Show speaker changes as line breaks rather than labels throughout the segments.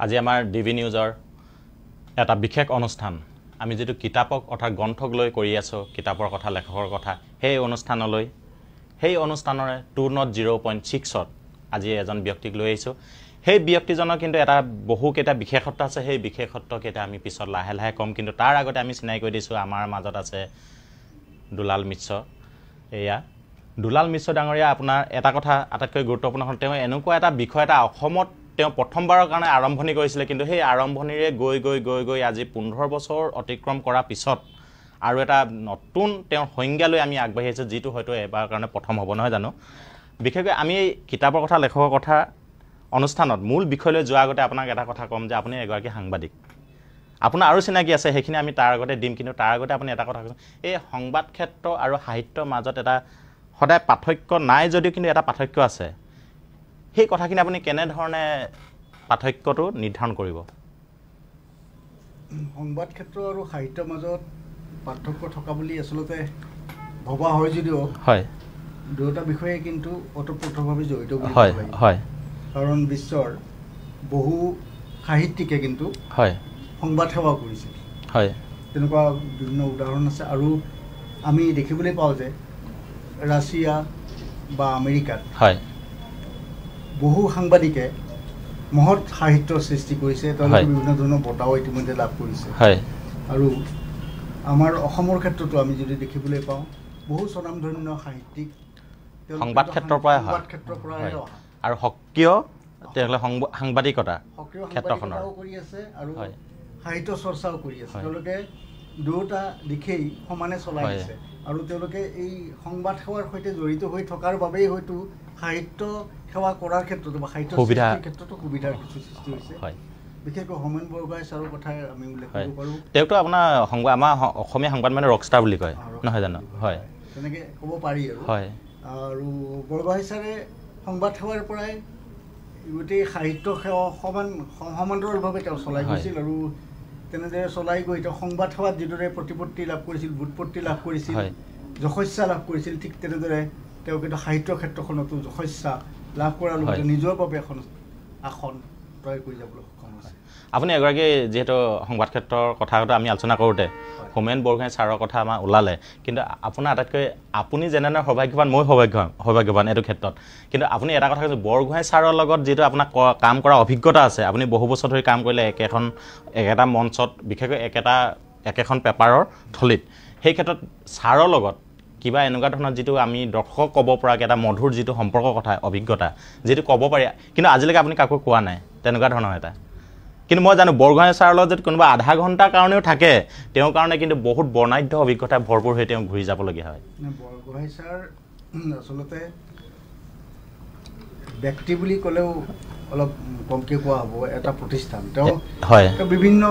আজি আমাৰ ডিভি নিউজৰ এটা বিশেষ অনুষ্ঠান আমি যেটো কিতাপক অৰ্থাৎ গ্ৰন্থক লৈ কৰি আছো কিতাপৰ কথা লেখকৰ কথা সেই অনুষ্ঠানলৈ সেই অনুষ্ঠানৰে 2.0.6 আজি এজন ব্যক্তিক লৈ আহিছো সেই ব্যক্তিজনৰ কিন্তু এটা বহু কেটা বিশেষত্ব আছে সেই বিশেষত্ব কেটা আমি পিছত লাহে লাহে কম কিন্তু তাৰ আগতে আমি চিনাই কৰি দিছো আমাৰ মাজত আছে দুলাল মিশ্ৰ এয়া দুলাল মিশ্ৰ ডাঙৰীয়া আপোনাৰ এটা কথা আটাইতকৈ গুৰুত্বপূৰ্ণ হ'ল তেওঁ এনেকুৱা এটা বিষয় এটা অসমত তেওঁ প্ৰথমবাৰৰ কাৰণে আৰম্ভণি কৰিছিল কিন্তু সেই আৰম্ভণিৰে গৈ আজি 15 বছৰ অতিক্ৰম কৰা পিছত আৰু এটা নতুন তেওঁ সংজ্ঞালৈ আমি আগবাঢ়ি আছো যেটো হয়তো এবাৰ কাৰণে প্ৰথম হ'ব নহয় জানো বিশেষকৈ আমি এই কিতাপৰ কথা লেখকৰ কথা অনুষ্ঠানত মূল বিষয়লৈ যোৱাৰ আগতে আপোনাক এটা কথা কম যে আপুনি এগৰাকী সাংবাদিক আপোনাৰ আৰু চিনাকি আছে সেইখিনি আমি তাৰ আগতে দিম কিন্তু তাৰ আগতে আপুনি এটা কথা কৈছে এই সংবাদ ক্ষেত্ৰ আৰু সাহিত্যৰ মাজত এটা সদায় পাৰ্থক্য নাই যদিও কিন্তু এটা পাৰ্থক্য আছে সেই কথাখিনি আপুনি কেনে ধৰণে পাৰ্থক্যটো নিৰ্ধাৰণ কৰিব
সংবাদ ক্ষেত্ৰ আৰু সাহিত্যৰ মাজত পাৰ্থক্য থকা বুলি আসলতে ভবা হয় যদিও
হয়
দুটা বিষয়ে কিন্তু অতপ্ৰতভাৱে জড়িত বুলি
হয় হয়
কাৰণ বিশ্বৰ বহু সাহিত্যিকে কিন্তু
হয়
সংবাদ সেৱা কৰিছে
হয়
তেনেকুৱা বিভিন্ন উদাহৰণ আছে আৰু আমি দেখিবলৈ পাওঁ যে ৰাছিয়া বা আমেৰিকাত
হয়
বহু সাংবাদিকে মহৎ সাহিত্যৰ সৃষ্টি কৰিছে তেওঁলোকে বিভিন্ন ধৰণৰ বঁটাও ইতিমধ্যে লাভ কৰিছে
হয়
আৰু আমাৰ অসমৰ ক্ষেত্ৰতো আমি যদি দেখিবলৈ পাওঁ বহু স্বনামধন্য সাহিত্যিক
সংবাদ ক্ষেত্ৰৰ পৰা আৰু সক্ৰিয় তেওঁলোকে সাংবাদিকতা
ক্ষেত্ৰখনৰ কৰি আছে আৰু সাহিত্য চৰ্চাও কৰি আছে তেওঁলোকে দুটা দিশেই সমানে চলাই আছে আৰু তেওঁলোকে এই সংবাদ সেৱাৰ সৈতে জড়িত হৈ থকাৰ বাবেই হয়তো সাহিত্য সেৱা কৰাৰ ক্ষেত্ৰত বা সাহিত্য সৃষ্টিৰ ক্ষেত্ৰতো সুবিধাৰ কিছু সৃষ্টি হৈছে বিশেষকৈ হোমেন বৰগোহাঁই ছাৰৰ কথা আমি উল্লেখ কৰিব পাৰোঁ
তেওঁতো আপোনাৰ আমাৰ অসমীয়া সংবাদ মানে ৰকষ্টাৰ বুলি কয় নহয় জানো হয়
তেনেকৈ ক'ব পাৰি আৰু
হয়
আৰু বৰগোহাঁই ছাৰে সংবাদ সেৱাৰ পৰাই গোটেই সাহিত্য সেৱা সমান্তৰালভাৱে তেওঁ চলাই গৈছিল আৰু তেনেদৰে চলাই গৈ তেওঁ সংবাদ সেৱাত যিদৰে প্ৰতিপত্তি লাভ কৰিছিল বুৎপত্তি লাভ কৰিছিল যশস্যা লাভ কৰিছিল ঠিক তেনেদৰে তেওঁ কিন্তু সাহিত্য ক্ষেত্ৰখনতো যশস্যা লাভ কৰাৰ লগতে নিজৰ বাবে এখন আসন তৈয়াৰ কৰি যাবলৈ সক্ষম হৈছে
আপুনি এগৰাকী যিহেতু সংবাদ ক্ষেত্ৰৰ কথাটো আমি আলোচনা কৰোঁতে হোমেন বৰগোহাঁই ছাৰৰ কথা আমাৰ ওলালে কিন্তু আপোনাৰ আটাইতকৈ আপুনি যেনেদৰে সৌভাগ্যৱান মই সৌভাগ্যৱান এইটো ক্ষেত্ৰত কিন্তু আপুনি এটা কথা কৈছে বৰগোহাঁই ছাৰৰ লগত যিটো আপোনাৰ কাম কৰা অভিজ্ঞতা আছে আপুনি বহু বছৰ ধৰি কাম কৰিলে একেটা মঞ্চত বিশেষকৈ একেখন পেপাৰৰ থলীত সেই ক্ষেত্ৰত ছাৰৰ লগত কিবা এনেকুৱা ধৰণৰ যিটো আমি দৰ্শক ক'ব পৰাকৈ এটা মধুৰ যিটো সম্পৰ্কৰ কথা অভিজ্ঞতা যিটো ক'ব পাৰি কিন্তু আজিলৈকে আপুনি কাকো কোৱা নাই তেনেকুৱা ধৰণৰ এটা কিন্তু মই জানো বৰগোহাঁই ছাৰৰ লগত যদি কোনোবা আধা ঘণ্টাৰ কাৰণেও থাকে তেওঁৰ কাৰণে কিন্তু বহুত বৰ্ণাঢ্য অভিজ্ঞতা ভৰপূৰ হৈ তেওঁ ঘূৰি যাবলগীয়া হয়
বৰগোহাঁই ছাৰ আচলতে ব্যক্তি বুলি ক'লেও অলপ কমকৈ কোৱা হ'ব এটা প্ৰতিষ্ঠান তেওঁ বিভিন্ন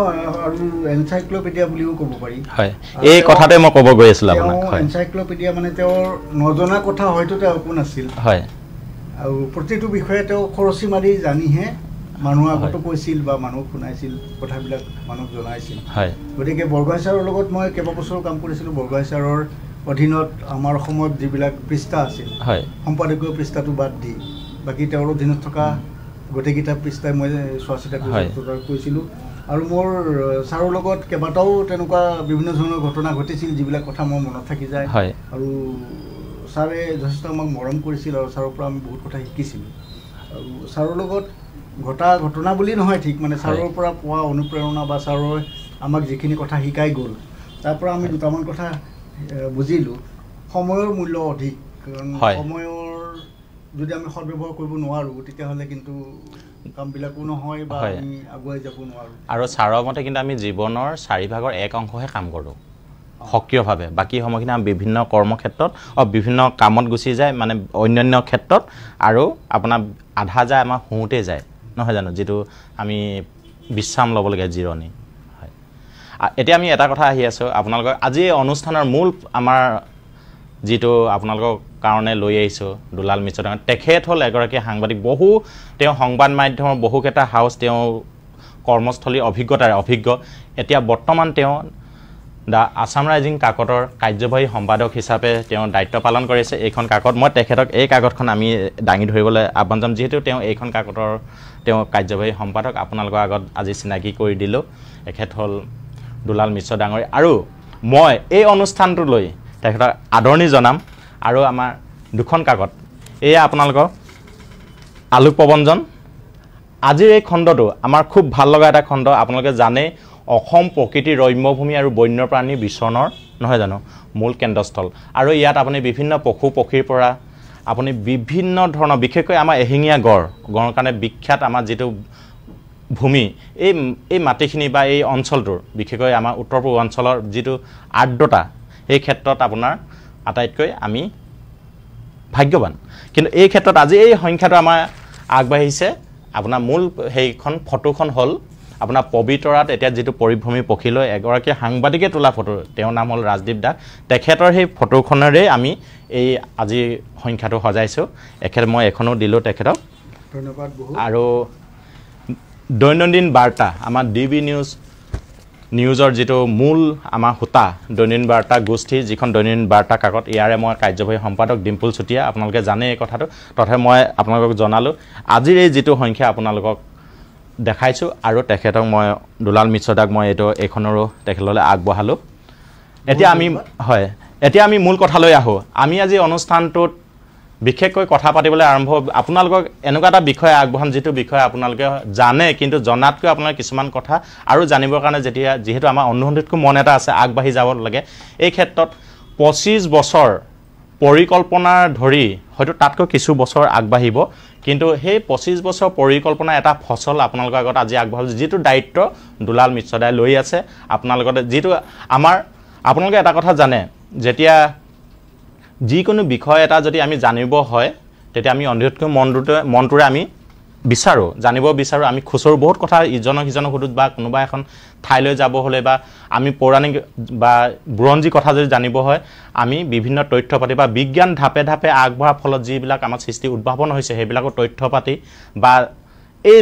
আৰু এনচাইক্ল'পিডিয়া বুলিও ক'ব পাৰি
এই কথাতে মই ক'ব গৈ আছিলোঁ আপোনাক
এনচাইক্ল'পিডিয়া মানে তেওঁৰ নজনা কথা হয়তো তেওঁ একো নাছিল আৰু প্ৰতিটো বিষয়ে তেওঁ খৰচি মাৰি জানিহে মানুহ আগতো কৈছিল বা মানুহক শুনাইছিল কথাবিলাক মানুহক জনাইছিল গতিকে বৰগোহাঁই ছাৰৰ লগত মই কেইবাবছৰো কাম কৰিছিলোঁ বৰগোহাঁই ছাৰৰ অধীনত আমাৰ অসমত যিবিলাক পৃষ্ঠা আছিল সম্পাদকীয় পৃষ্ঠাটো বাদ দি বাকী তেওঁৰ অধীনত থকা গোটেইকেইটা পৃষ্ঠাই মই চোৱা চিতা কৰিছিলোঁ আৰু মোৰ ছাৰৰ লগত কেইবাটাও তেনেকুৱা বিভিন্ন ধৰণৰ ঘটনা ঘটিছিল যিবিলাক কথা মোৰ মনত থাকি যায় আৰু ছাৰে যথেষ্ট আমাক মৰম কৰিছিল আৰু ছাৰৰ পৰা আমি বহুত কথা শিকিছিলোঁ আৰু ছাৰৰ লগত ঘটা ঘটনা বুলি নহয় ঠিক মানে ছাৰৰ পৰা পোৱা অনুপ্ৰেৰণা বা ছাৰৰ আমাক যিখিনি কথা শিকাই গ'ল তাৰ পৰা আমি দুটামান কথা বুজিলোঁ সময়ৰ মূল্য অধিক কাৰণ সময়ৰ যদি আমি সদব্যৱহাৰ কৰিব নোৱাৰোঁ তেতিয়াহ'লে কিন্তু কামবিলাকো নহয় বা আমি আগুৱাই যাব নোৱাৰোঁ আৰু
ছাৰৰ মতে কিন্তু আমি জীৱনৰ 4ভাগৰ 1 অংশহে কাম কৰোঁ সক্ৰিয়ভাৱে বাকী সময়খিনি আমি বিভিন্ন কৰ্মক্ষেত্ৰত বিভিন্ন কামত গুচি যায় মানে অন্যান্য ক্ষেত্ৰত আৰু আপোনাৰ আধা যায় আমাৰ শুওঁতে যায় নহয় জানো যিটো আমি বিশ্ৰাম ল'বলগীয়া জিৰণি হয় এতিয়া আমি এটা কথা আহি আছোঁ আপোনালোকৰ আজি এই অনুষ্ঠানৰ মূল আমাৰ যিটো আপোনালোকৰ কাৰণে লৈ আহিছোঁ দুলাল মিশ্ৰ তেখেত হ'ল এগৰাকী সাংবাদিক তেওঁ সংবাদ মাধ্যমৰ বহুকেইটা হাউচ তেওঁ কৰ্মস্থলীৰ অভিজ্ঞতাৰে অভিজ্ঞ এতিয়া বৰ্তমান তেওঁ দ্য আছাম ৰাইজিং কাকতৰ কাৰ্যবাহী সম্পাদক হিচাপে তেওঁ দায়িত্ব পালন কৰিছে এইখন কাকত মই তেখেতক এই কাকতখন আমি দাঙি ধৰিবলৈ আহ্বান জনাম যিহেতু তেওঁ এইখন কাকতৰ তেওঁ কাৰ্যবাহী সম্পাদক আপোনালোকৰ আগত আজি চিনাকি কৰি দিলোঁ এখেত হ'ল দুলাল মিশ্ৰ ডাঙৰী আৰু মই এই অনুষ্ঠানটোলৈ তেখেতক আদৰণি জনাম আৰু আমাৰ দুখন কাকত এয়া আপোনালোকৰ আলোক পৱনজন আজিৰ এই খণ্ডটো আমাৰ খুব ভাল লগা এটা খণ্ড আপোনালোকে জানে অসম প্ৰকৃতিৰ ৰম্যভূমি আৰু বন্যপ্ৰাণী বিচৰণৰ নহয় জানো মূল কেন্দ্ৰস্থল আৰু ইয়াত আপুনি বিভিন্ন পশু পক্ষীৰ পৰা আপুনি বিভিন্ন ধৰণৰ বিশেষকৈ আমাৰ এহিঙীয়া গড়ৰ কাৰণে বিখ্যাত আমাৰ যিটো ভূমি এই মাটিখিনি বা এই অঞ্চলটোৰ বিশেষকৈ আমাৰ উত্তৰ পূৰ্বাঞ্চলৰ যিটো আৰ্দ্ৰতা এই ক্ষেত্ৰত আপোনাৰ আটাইতকৈ আমি ভাগ্যৱান কিন্তু এই ক্ষেত্ৰত আজি এই সংখ্যাটো আমাৰ আগবাঢ়িছে আপোনাৰ মূল সেইখন ফটোখন হ'ল আপোনাৰ পবিতৰাত এতিয়া যিটো পৰিভ্ৰমী পক্ষী লৈ এগৰাকী সাংবাদিকে তোলা ফটো তেওঁৰ নাম হ'ল ৰাজদীপ দাস তেখেতৰ সেই ফটোখনেৰে আমি এই আজি সংখ্যাটো সজাইছোঁ এখেত মই এখনো দিলোঁ তেখেতক
ধন্যবাদ বহুত
আৰু দৈনন্দিন বাৰ্তা আমাৰ ডিবি নিউজৰ যিটো মূল আমাৰ হোতা দৈনন্দিন বাৰ্তা গোষ্ঠী যিখন দৈনন্দিন বাৰ্তা কাকত ইয়াৰে মই কাৰ্যবাহী সম্পাদক ডিম্পুল চুতীয়া আপোনালোকে জানে এই কথাটো তথাপি মই আপোনালোকক জনালোঁ আজিৰ এই যিটো সংখ্যা আপোনালোকক দেখাইছোঁ আৰু তেখেতক মই দুলাল মিশ্ৰ দাক মই এইখনৰো তেখেতলৈ আগবঢ়ালোঁ এতিয়া আমি মূল কথালৈ আহোঁ আমি আজি অনুষ্ঠানটোত বিশেষকৈ কথা পাতিবলৈ আৰম্ভ আপোনালোকক এনেকুৱা এটা বিষয় আগবঢ়াম যিটো বিষয় আপোনালোকে জানে কিন্তু জনাতকৈ আপোনাৰ কিছুমান কথা আৰু জানিবৰ কাৰণে যিহেতু আমাৰ অনুসন্ধিতকৈ মন এটা আছে আগবাঢ়ি যাব লাগে এই ক্ষেত্ৰত 25 বছৰ পৰিকল্পনা ধৰি হয়তো তাতকৈ কিছু বছৰ আগবাঢ়িব কিন্তু সেই 25 বছৰ পৰিকল্পনা এটা ফচল আপোনালোকৰ আগত আজি আগবঢ়াইছোঁ যিটো দায়িত্ব দুলাল মিশ্ৰ দাই লৈ আছে আপোনালোকৰ যিটো আমাৰ আপোনালোকে এটা কথা জানে যেতিয়া যিকোনো বিষয় এটা যদি আমি জানিব হয় তেতিয়া আমি অন্ধতকৈ মনটোৰে আমি জানিব বিচাৰোঁ আমি খুচৰো বহুত কথা ইজনক সিজনক সুধোঁ বা কোনোবা এখন ঠাইলৈ যাব হ'লে বা আমি পৌৰাণিক বা বুৰঞ্জী কথা যদি জানিব হয় আমি বিভিন্ন তথ্য পাতি বা বিজ্ঞান ধাপে ধাপে আগবঢ়াৰ ফলত যিবিলাক আমাৰ সৃষ্টি উদ্ভাৱন হৈছে সেইবিলাকৰ তথ্য পাতি বা এই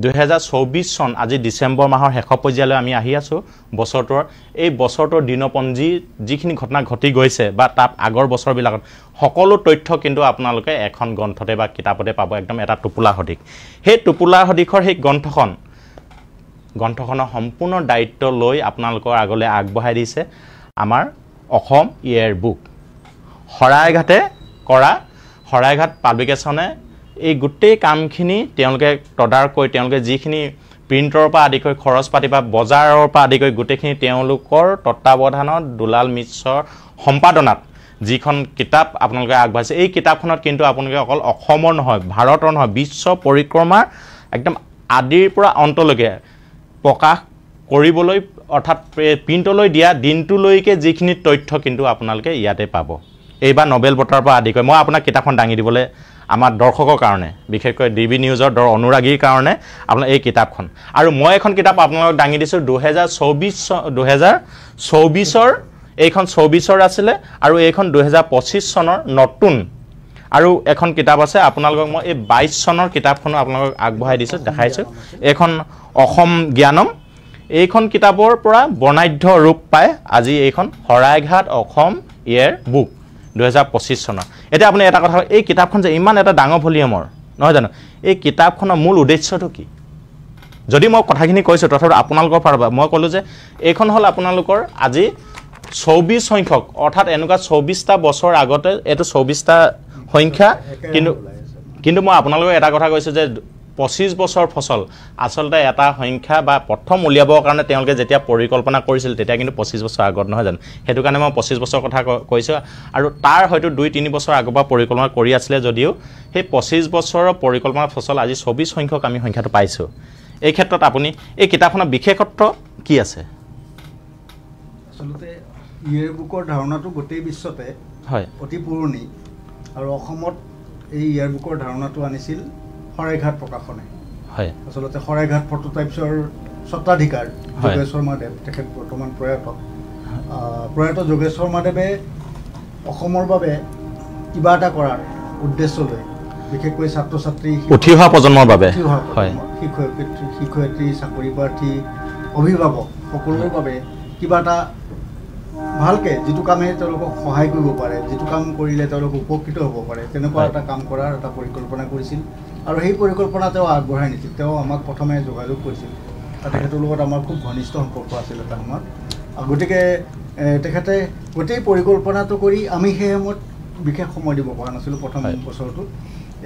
2024 চন আজি ডিচেম্বৰ মাহৰ শেষ পৰ্যায়লৈ আমি আহি আছোঁ বছৰটোৰ এই বছৰটোৰ দিনপঞ্জী যিখিনি ঘটনা ঘটি গৈছে বা তাত আগৰ বছৰবিলাকত সকলো তথ্য কিন্তু আপোনালোকে এখন গ্ৰন্থতে বা কিতাপতে পাব একদম এটা টোপোলা সদিশ সেই টোপোলা সদিশৰ সেই গ্ৰন্থখনৰ সম্পূৰ্ণ দায়িত্ব লৈ আপোনালোকৰ আগলৈ আগবঢ়াই দিছে আমাৰ অসম ইয়েৰ বুক শৰাইঘাট পাব্লিকেশ্যনে এই গোটেই কামখিনি তেওঁলোকে তদাৰক কৰি তেওঁলোকে যিখিনি প্ৰিণ্টৰ পৰা আদি কৰি খৰচ পাতি বা বজাৰৰ পৰা আদি কৰি গোটেইখিনি তেওঁলোকৰ তত্ত্বাৱধানত দুলাল মিশ্ৰৰ সম্পাদনাত যিখন কিতাপ আপোনালোকে আগবাঢ়িছে এই কিতাপখনত কিন্তু আপোনালোকে অকল অসমৰ নহয় ভাৰতৰ নহয় বিশ্ব পৰিক্ৰমাৰ একদম আদিৰ পৰা অন্তলৈকে প্ৰকাশ কৰিবলৈ অৰ্থাৎ প্ৰিণ্টলৈ দিয়া দিনটোলৈকে যিখিনি তথ্য কিন্তু আপোনালোকে ইয়াতে পাব এইবাৰ নবেল বঁটাৰ পৰা আদি কৰি মই আপোনাক কিতাপখন দাঙি দিবলৈ আমাৰ দৰ্শকৰ কাৰণে বিশেষকৈ ডিবি নিউজৰ অনুৰাগীৰ কাৰণে আপোনাৰ এই কিতাপখন আৰু মই এখন কিতাপ আপোনালোকক দাঙি দিছোঁ 2024ৰ এইখন 24ৰ আছিলে আৰু এইখন 2025 চনৰ নতুন আৰু এখন কিতাপ আছে আপোনালোকক মই এই 22 চনৰ কিতাপখনো আপোনালোকক আগবঢ়াই দিছোঁ দেখাইছোঁ এইখন অসম জ্ঞানম এইখন কিতাপৰ পৰা বৰ্ণাঢ্য ৰূপ পায় আজি এইখন শৰাইঘাট অসম ইয়েৰ বুক 2025 চনৰ এতিয়া আপুনি এটা কথা এই কিতাপখন যে ইমান এটা ডাঙৰ ভলিউমৰ নহয় জানো এই কিতাপখনৰ মূল উদ্দেশ্যটো কি যদি মই কথাখিনি কৈছোঁ তথাপি আপোনালোকৰ পৰা মই ক'লোঁ যে এইখন হ'ল আপোনালোকৰ আজি 24 সংখ্যক অৰ্থাৎ এনেকুৱা 24টা বছৰ আগতে এইটো 24টা সংখ্যা কিন্তু মই আপোনালোকক এটা কথা কৈছোঁ যে 25 বছৰ ফচল আচলতে এটা সংখ্যা বা প্ৰথম উলিয়াবৰ কাৰণে তেওঁলোকে যেতিয়া পৰিকল্পনা কৰিছিল তেতিয়া কিন্তু 25 বছৰ আগত নহয় জানো সেইটো কাৰণে মই 25 বছৰ কথা কৈছোঁ আৰু তাৰ হয়তো 2-3 বছৰ আগৰ পৰা পৰিকল্পনা কৰি আছিলে যদিও সেই 25 বছৰৰ পৰিকল্পনাৰ ফচল আজি 24 সংখ্যক আমি সংখ্যাটো পাইছোঁ এই ক্ষেত্ৰত আপুনি এই কিতাপখনৰ বিশেষত্ব কি আছে
আচলতে ইয়েৰ বুকৰ ধাৰণাটো গোটেই বিশ্বতে
হয়
অতি পুৰণি আৰু অসমত এই ইয়েৰ বুকৰ ধাৰণাটো আনিছিল শৰাইঘাট প্ৰকাশনে
হয়
আচলতে শৰাইঘাট ফটোটাইপছৰ স্বত্বাধিকাৰ যোগেশ শৰ্মাদেৱ তেখেত বৰ্তমান প্ৰয়াত যোগেশ শৰ্মাদেৱে অসমৰ বাবে কিবা এটা কৰাৰ উদ্দেশ্য লৈ বিশেষকৈ ছাত্ৰ ছাত্ৰী
উঠি অহা প্ৰজন্মৰ বাবে
শিক্ষয়িত্ৰী চাকৰি প্ৰাৰ্থী অভিভাৱক সকলোৰে বাবে কিবা এটা ভালকে যিটো কামে তেওঁলোকক সহায় কৰিব পাৰে, যিটো কাম কৰিলে তেওঁলোক উপকৃত হ'ব পাৰে, তেনেকুৱা এটা কাম কৰাৰ এটা পৰিকল্পনা কৰিছিল আৰু সেই পৰিকল্পনা তেওঁ আগবঢ়াই নিছিল। তেওঁ আমাক প্ৰথমে যোগাযোগ কৰিছিল, তেখেতৰ লগত আমাৰ খুব ঘনিষ্ঠ সম্পৰ্ক আছিল এটা সময়ত। গতিকে তেখেতে গোটেই পৰিকল্পনাটো কৰি আমি সেই সময়ত বিশেষ সময় দিব পৰা নাছিলোঁ প্ৰথম বছৰটোত।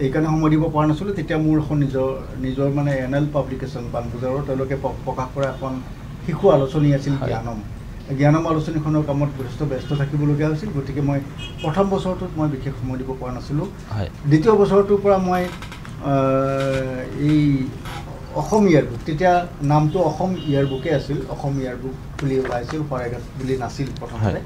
এইকাৰণে সময় দিব পৰা নাছিলোঁ। তেতিয়া মোৰ এখন নিজৰ মানে এনুৱেল পাব্লিকেশ্যন পাণবজাৰৰ তেওঁলোকে প্ৰকাশ কৰা এখন শিশু আলোচনী আছিল জ্ঞানম আলোচনীখনৰ কামত যথেষ্ট ব্যস্ত থাকিবলগীয়া হৈছিল। গতিকে মই প্ৰথম বছৰটোত মই বিশেষ সময় দিব পৰা নাছিলোঁ। দ্বিতীয় বছৰটোৰ পৰা মই এই অসম ইয়াৰবুক, তেতিয়া নামটো অসম ইয়াৰবুকে আছিল, অসম ইয়াৰবুক বুলি ওলাইছিল, শৰাইঘাট বুলি নাছিল প্ৰথমতে,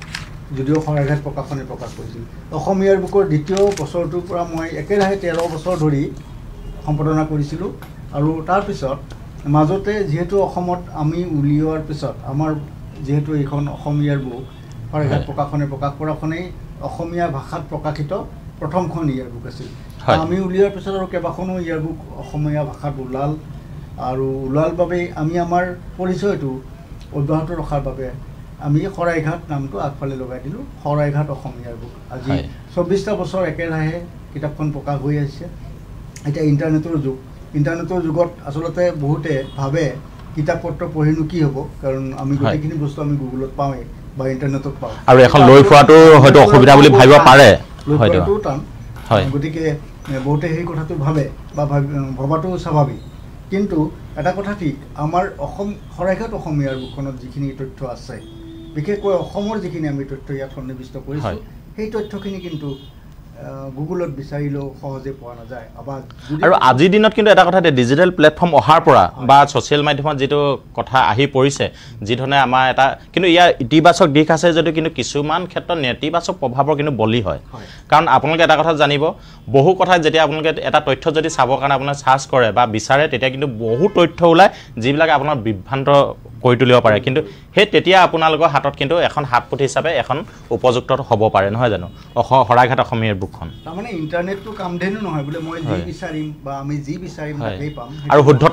যদিও শৰাইঘাট প্ৰকাশনে প্ৰকাশ কৰিছিল। অসম ইয়াৰবুকৰ দ্বিতীয় বছৰটোৰ পৰা মই একেৰাহে 13 বছৰ ধৰি সম্পাদনা কৰিছিলোঁ। আৰু তাৰপিছত মাজতে যিহেতু অসমত আমি উলিওৱাৰ পিছত আমাৰ যিহেতু এইখন অসম ইয়াৰবুক শৰাইঘাট প্ৰকাশনে প্ৰকাশ কৰাখনেই অসমীয়া ভাষাত প্ৰকাশিত প্ৰথমখন ইয়াৰবুক আছিল। আমি উলিওৱাৰ পিছত আৰু কেইবাখনো ইয়াৰবুক অসমীয়া ভাষাত ওলাল, আৰু ওলোৱাৰ বাবে আমি আমাৰ পৰিচয়টো অব্যাহত ৰখাৰ বাবে আমি শৰাইঘাট নামটো আগফালে লগাই দিলোঁ, শৰাইঘাট অসম ইয়াৰবুক। আজি 24টা বছৰ একেৰাহে কিতাপখন প্ৰকাশ হৈ আহিছে। এতিয়া ইণ্টাৰনেটৰ যুগ, ইণ্টাৰনেটৰ যুগত আচলতে বহুতে ভাবে কিতাপ পত্ৰ পঢ়িনো কি হ'ব, কাৰণ আমি গোটেইখিনি বস্তু আমি গুগলত পাওঁৱেই বা ইণ্টাৰনেটত পাওঁ, আৰু এখন লৈ ফুৰাটো হয়তো অসুবিধা বুলি ভাবিব পাৰে, হয়তো টান। গতিকে বহুতে সেই কথাটো ভাবে বা ভবাটো স্বাভাৱিক। কিন্তু এটা কথা ঠিক, আমাৰ অসম শৰাইঘাট অসম ইয়াৰবুকখনত যিখিনি তথ্য আছে, বিশেষকৈ অসমৰ যিখিনি আমি তথ্য ইয়াত সন্নিৱিষ্ট কৰিছোঁ, সেই তথ্যখিনি কিন্তু গুগলত বিচাৰিলেও সহজে পোৱা নাযায়।
আৰু আজিৰ দিনত কিন্তু এটা কথা, ডিজিটেল প্লেটফৰ্ম অহাৰ পৰা বা ছ'চিয়েল মাধ্যমত যিটো কথা আহি পৰিছে, যিধৰণে আমাৰ এটা কিন্তু ইয়াৰ ইতিবাচক দিশ আছে যদিও কিন্তু কিছুমান ক্ষেত্ৰত নেতিবাচক প্ৰভাৱৰ কিন্তু বলি হয়। কাৰণ আপোনালোকে এটা কথা জানিব, বহু কথা যেতিয়া আপোনালোকে এটা তথ্য যদি চাবৰ কাৰণে আপোনালোকে চাৰ্চ কৰে বা বিচাৰে, তেতিয়া কিন্তু বহু তথ্য ওলায় যিবিলাকে আপোনাৰ বিভ্ৰান্ত কৰি তুলিব পাৰে। কিন্তু সেই তেতিয়া আপোনালোকৰ হাতত কিন্তু এখন হাতপুথি হিচাপে এখন উপযুক্ত হ'ব পাৰে, নহয় জানো শৰাইঘাট অসমীয়া বুকখন?
তাৰমানে ইণ্টাৰনেটটো কামধেনু নহয় বোলে মই যি বিচাৰিম বা আমি যি বিচাৰিম তাকেই পাম,
আৰু শুদ্ধ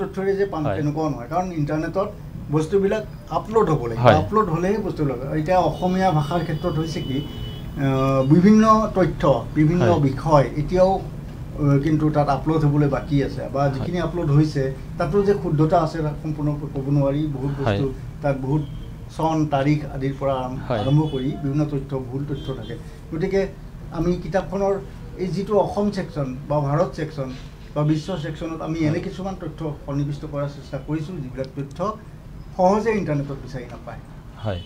তথ্যৰে
যে পাম তেনেকুৱাও নহয়। কাৰণ ইণ্টাৰনেটত বস্তুবিলাক আপলোড হ'ব লাগিব, আপলোড হ'লেহে বস্তুবিলাক। এতিয়া অসমীয়া ভাষাৰ ক্ষেত্ৰত হৈছে কি, বিভিন্ন তথ্য বিভিন্ন বিষয় এতিয়াও কিন্তু তাত আপলোড হ'বলৈ বাকী আছে, বা যিখিনি আপলোড হৈছে তাতো যে শুদ্ধতা আছে তাত সম্পূৰ্ণ ক'ব নোৱাৰি। বহুত বস্তু তাত বহুত চন তাৰিখ আদিৰ পৰা আৰম্ভ কৰি বিভিন্ন তথ্য ভুল তথ্য থাকে। গতিকে আমি কিতাপখনৰ এই যিটো অসম ছেকশ্যন বা ভাৰত ছেকশ্যন বা বিশ্ব ছেকশ্যনত আমি এনে কিছুমান তথ্য সন্নিৱিষ্ট কৰাৰ চেষ্টা কৰিছোঁ যিবিলাক তথ্য সহজে ইণ্টাৰনেটত বিচাৰি নাপায়।
হয়,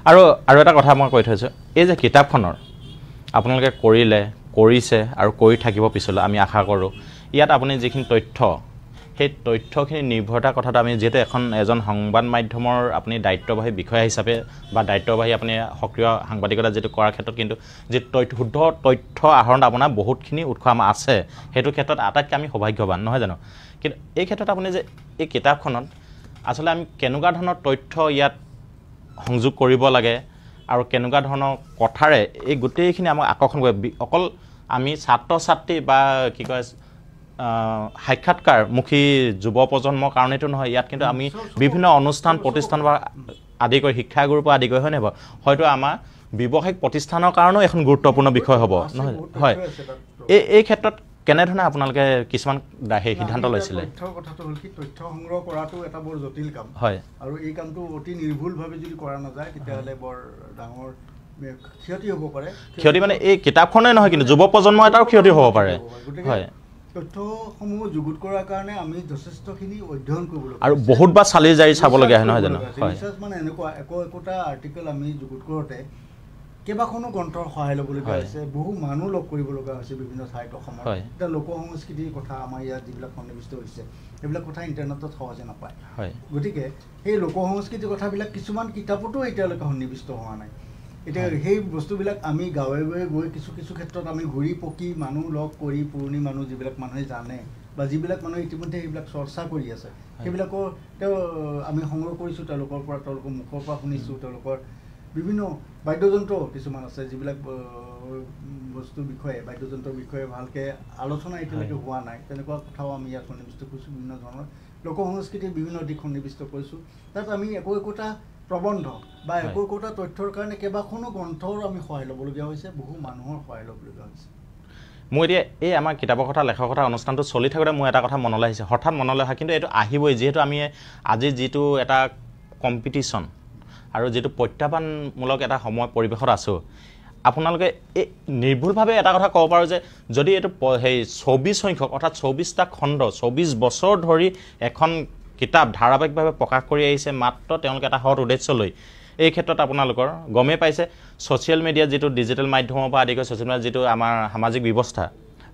আৰু এটা কথা মই কৈ থৈছোঁ, এই যে কিতাপখনৰ আপোনালোকে কৰিছে আৰু কৰি থাকিব পিছলৈ, আমি আশা কৰোঁ ইয়াত আপুনি যিখিনি তথ্য, সেই তথ্যখিনি নিৰ্ভৰতাৰ কথাটো আমি যিহেতু এজন সংবাদ মাধ্যমৰ আপুনি দায়িত্ববাহী বিষয়া হিচাপে বা দায়িত্ববাহী আপুনি সক্ৰিয় সাংবাদিকতা যিটো কৰাৰ ক্ষেত্ৰত কিন্তু যি শুদ্ধ তথ্য আহৰণত আপোনাৰ বহুতখিনি উৎস আমাৰ আছে, সেইটো ক্ষেত্ৰত আটাইতকৈ আমি সৌভাগ্যৱান, নহয় জানো? কিন্তু এই ক্ষেত্ৰত আপুনি যে এই কিতাপখনত আচলতে আমি কেনেকুৱা ধৰণৰ তথ্য ইয়াত সংযোগ কৰিব লাগে আৰু কেনেকুৱা ধৰণৰ কথাৰে এই গোটেইখিনি আমাক আকৰ্ষণ কৰে, অকল আমি ছাত্ৰ ছাত্ৰী বা কি কয় সাক্ষাৎকাৰমুখী যুৱ প্ৰজন্মৰ কাৰণেতো নহয়, ইয়াত কিন্তু আমি বিভিন্ন অনুষ্ঠান প্ৰতিষ্ঠান বা আদি কৰি শিক্ষাগুৰুৰ পৰা আদি কৰি, হয় নাই বাৰু, হয়তো আমাৰ ব্যৱসায়িক প্ৰতিষ্ঠানৰ কাৰণেও এখন গুৰুত্বপূৰ্ণ বিষয় হ'ব, নহয়? হয়, এই ক্ষেত্ৰত কেনেধৰণে আপোনালোকে কিছুমান সিদ্ধান্ত লৈছিলে?
কথাটো হ'ল কি, তথ্য সংগ্ৰহ কৰাটো এটা বৰ জটিল কাম।
হয়,
আৰু এই কামটো অতি নিৰ্ভুলভাৱে যদি কৰা নাযায় তেতিয়াহ'লে বৰ ডাঙৰ ক্ষতি হ'ব পাৰে।
ক্ষতি মানে এই কিতাপখনেই নহয়, কিন্তু যুৱ প্ৰজন্মৰ এটাও ক্ষতি হ'ব পাৰে। হয়,
তথ্যসমূহ যুগুত কৰাৰ কাৰণে আমি যথেষ্টখিনি অধ্যয়ন কৰিব লাগিব
আৰু বহুতবাৰ চালি জাৰি চাবলগীয়া হয়, নহয় জানো? হয়,
মানে এনেকুৱা একোটা আৰ্টিকেল আমি যুগুত কৰোঁতে কেইবাখনো গ্ৰন্থৰ সহায় ল'বলগীয়া হৈছে, বহু মানুহ লগ কৰিব লগা হৈছে বিভিন্ন ঠাইত অসমৰ। এতিয়া লোক সংস্কৃতিৰ কথা আমাৰ ইয়াত যিবিলাক সন্নিৱিষ্ট হৈছে সেইবিলাক কথা ইণ্টাৰনেটত সহজে নাপায়। গতিকে সেই লোক সংস্কৃতিৰ কথাবিলাক কিছুমান কিতাপতো এতিয়ালৈকে সন্নিৱিষ্ট হোৱা নাই। এতিয়া সেই বস্তুবিলাক আমি গাঁৱে গাঁৱে গৈ কিছু ক্ষেত্ৰত আমি ঘূৰি পকি মানুহ লগ কৰি, পুৰণি মানুহ যিবিলাক মানুহে জানে বা যিবিলাক মানুহে ইতিমধ্যে সেইবিলাক চৰ্চা কৰি আছে, সেইবিলাকৰ আমি সংগ্ৰহ কৰিছোঁ, তেওঁলোকৰ মুখৰ পৰা শুনিছোঁ। তেওঁলোকৰ বিভিন্ন বাদ্যযন্ত্ৰ কিছুমান আছে যিবিলাক বাদ্যযন্ত্ৰৰ বিষয়ে ভালকৈ আলোচনা এতিয়ালৈকে হোৱা নাই, তেনেকুৱা কথাও আমি ইয়াত সন্নিৱিষ্ট কৰিছোঁ। বিভিন্ন ধৰণৰ লোক সংস্কৃতিৰ বিভিন্ন দিশ সন্নিৱিষ্ট কৰিছোঁ। তাত আমি একোটা প্ৰবন্ধ বা একোটা তথ্যৰ কাৰণে কেইবাখনো গ্ৰন্থৰ আমি সহায় ল'বলগীয়া হৈছে, বহু মানুহৰ সহায় ল'বলগীয়া হৈছে।
মই এতিয়া এই আমাৰ কিতাপৰ কথা লেখকৰ কথা অনুষ্ঠানটো চলি থাকোঁতে মোৰ এটা কথা মনলৈ আহিছে, হঠাৎ মনলৈ অহা, কিন্তু এইটো আহিবই, যিহেতু আমি আজি যিটো এটা কম্পিটিশ্যন আৰু যিটো প্ৰত্যাহ্বানমূলক এটা সময় পৰিৱেশত আছোঁ, আপোনালোকে এই নিৰ্ভুলভাৱে এটা কথা ক'ব পাৰোঁ যে যদি এইটো সেই 24 সংখ্যক অৰ্থাৎ 24টা খণ্ড 24 বছৰ ধৰি এখন কিতাপ ধাৰাবাহিকভাৱে প্ৰকাশ কৰি আহিছে মাত্ৰ তেওঁলোকে এটা সৎ উদ্দেশ্য লৈ, এই ক্ষেত্ৰত আপোনালোকৰ গমেই পাইছে ছ'চিয়েল মিডিয়াত যিটো ডিজিটেল মাধ্যমৰ পৰা আদি কৰি ছ'চিয়েল মিডিয়াত যিটো আমাৰ সামাজিক ব্যৱস্থা,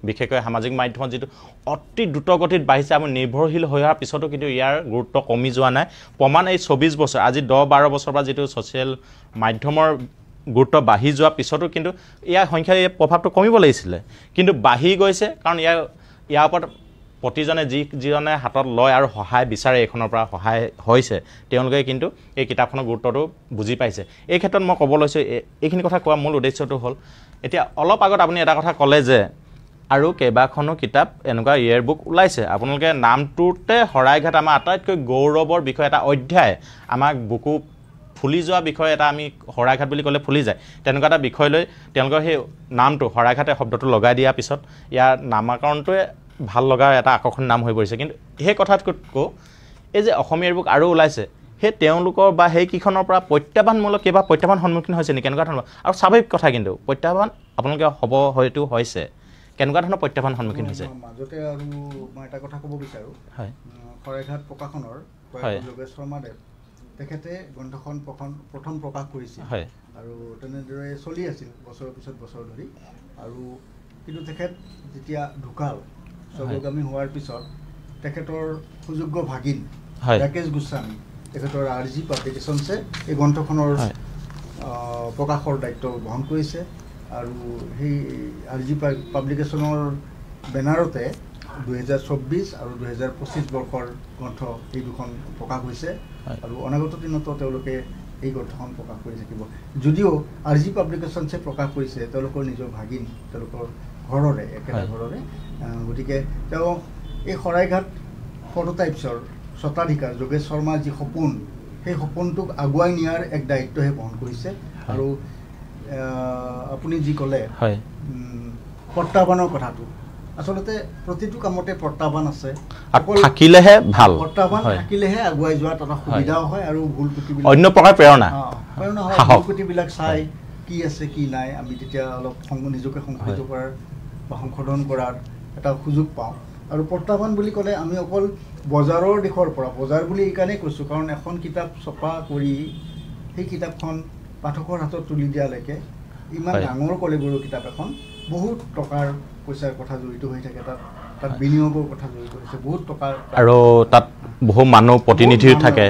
বিশেষকৈ সামাজিক মাধ্যমত যিটো অতি দ্ৰুতগতিত বাঢ়িছে, আমি নিৰ্ভৰশীল হৈ অহাৰ পিছতো কিন্তু ইয়াৰ গুৰুত্ব কমি যোৱা নাই। প্ৰমাণ এই 24 বছৰ, আজি 10-12 বছৰৰ পৰা যিটো ছ'চিয়েল মাধ্যমৰ গুৰুত্ব বাঢ়ি যোৱাৰ পিছতো কিন্তু ইয়াৰ সংখ্যা এই প্ৰভাৱটো কমিব লাগিছিলে, কিন্তু বাঢ়ি গৈছে। কাৰণ ইয়াৰ ওপৰত প্ৰতিজনে যিজনে হাতত লয় আৰু সহায় বিচাৰে, এইখনৰ পৰা সহায় হৈছে, তেওঁলোকে কিন্তু এই কিতাপখনৰ গুৰুত্বটো বুজি পাইছে। এই ক্ষেত্ৰত মই ক'ব লৈছোঁ, এইখিনি কথা কোৱা মূল উদ্দেশ্যটো হ'ল, এতিয়া অলপ আগত আপুনি এটা কথা ক'লে যে আৰু কেইবাখনো কিতাপ এনেকুৱা ইয়েৰ বুক ওলাইছে, আপোনালোকে নামটোতে শৰাইঘাট আমাৰ আটাইতকৈ গৌৰৱৰ বিষয় এটা অধ্যায়, আমাক বুকু ফুলি যোৱা বিষয় এটা, আমি শৰাইঘাট বুলি ক'লে ফুলি যায়, তেনেকুৱা এটা বিষয় লৈ তেওঁলোকৰ সেই নামটো শৰাইঘাটে শব্দটো লগাই দিয়াৰ পিছত ইয়াৰ নামাকৰণটোৱে ভাল লগা এটা আকৰ্ষণীয় নাম হৈ পৰিছে। কিন্তু সেই কথাতকৈ এই যে অসমীয়া বুক আৰু ওলাইছে, সেই তেওঁলোকৰ বা সেইকেইখনৰ পৰা প্ৰত্যাহ্বানমূলক কিবা প্ৰত্যাহ্বান সন্মুখীন হৈছে নেকি, কেনেকুৱা ধৰণৰ? আৰু স্বাভাৱিক কথা, কিন্তু প্ৰত্যাহ্বান আপোনালোকে হ'ব হয়তো হৈছে, কেনেকুৱা ধৰণৰ প্ৰত্যাহ্বান সন্মুখীন হৈছে?
মাজতে আৰু মই এটা কথা ক'ব বিচাৰোঁ,
হয়,
শৰাইঘাট প্ৰকাশনৰ যোগেশ শৰ্মাদেৱ তেখেতে গ্ৰন্থখন প্ৰথম প্ৰকাশ কৰিছিল, হয়, আৰু তেনেদৰে চলি আছিল বছৰৰ পিছত বছৰ ধৰি। আৰু কিন্তু তেখেত যেতিয়া ঢুকাল, স্বৰ্গগামী হোৱাৰ পিছত তেখেতৰ সুযোগ্য ভাগিন ৰাকেশ গোস্বামী, তেখেতৰ RG পাব্লিকেশ্যনছে এই গ্ৰন্থখনৰ প্ৰকাশৰ দায়িত্ব বহন কৰিছে। আৰু সেই RG পাব্লিকেশ্যনৰ বেনাৰতে 2024 আৰু 2025 বৰ্ষৰ গ্ৰন্থ এই দুখন প্ৰকাশ হৈছে, আৰু অনাগত দিনতো তেওঁলোকে এই গ্ৰন্থখন প্ৰকাশ কৰি থাকিব। যদিও RG পাব্লিকেশ্যনছে প্ৰকাশ কৰিছে তেওঁলোকৰ নিজৰ ভাগিন, তেওঁলোকৰ ঘৰৰে, একেটা ঘৰৰে, গতিকে তেওঁ এই শৰাইঘাট ফটোটাইপছৰ স্বত্বাধিকাৰ যোগেশ শৰ্মাৰ যি সপোন, সেই সপোনটোক আগুৱাই নিয়াৰ এক দায়িত্বহে বহন কৰিছে। আৰু আপুনি যি ক'লে প্ৰত্যাহ্বানৰ কথাটো, আচলতে প্ৰতিটো কামতে প্ৰত্যাহ্বান আছে,
থাকিলেহে ভাল,
প্ৰত্যাহ্বান থাকিলেহে আগুৱাই যোৱাত এটা সুবিধাও হয়, আৰু ভুল ক্ৰুটিবিলাক
অন্য প্ৰকাৰ প্ৰেৰণা
হয়, ভুল ক্ৰুটিবিলাক চাই কি আছে কি নাই আমি তেতিয়া অলপ নিজকে সংশোধিত কৰাৰ বা সংশোধন কৰাৰ এটা সুযোগ পাওঁ। আৰু প্ৰত্যাহ্বান বুলি ক'লে আমি অকল বজাৰৰ দিশৰ পৰা, বজাৰ বুলি এইকাৰণেই কৈছোঁ কাৰণ এখন কিতাপ ছপা কৰি সেই কিতাপখন পাঠকৰ হাতত তুলি দিয়ালৈকে ইমান ডাঙৰ কলেবৰৰ কিতাপ এখন, বহুত টকাৰ পইচাৰ কথা জড়িত হৈ থাকে, তাত বিনিয়োগৰ কথা জড়িত হৈছে, বহুত টকাৰ,
আৰু তাত বহু মানুহ প্ৰতিনিধি থাকে,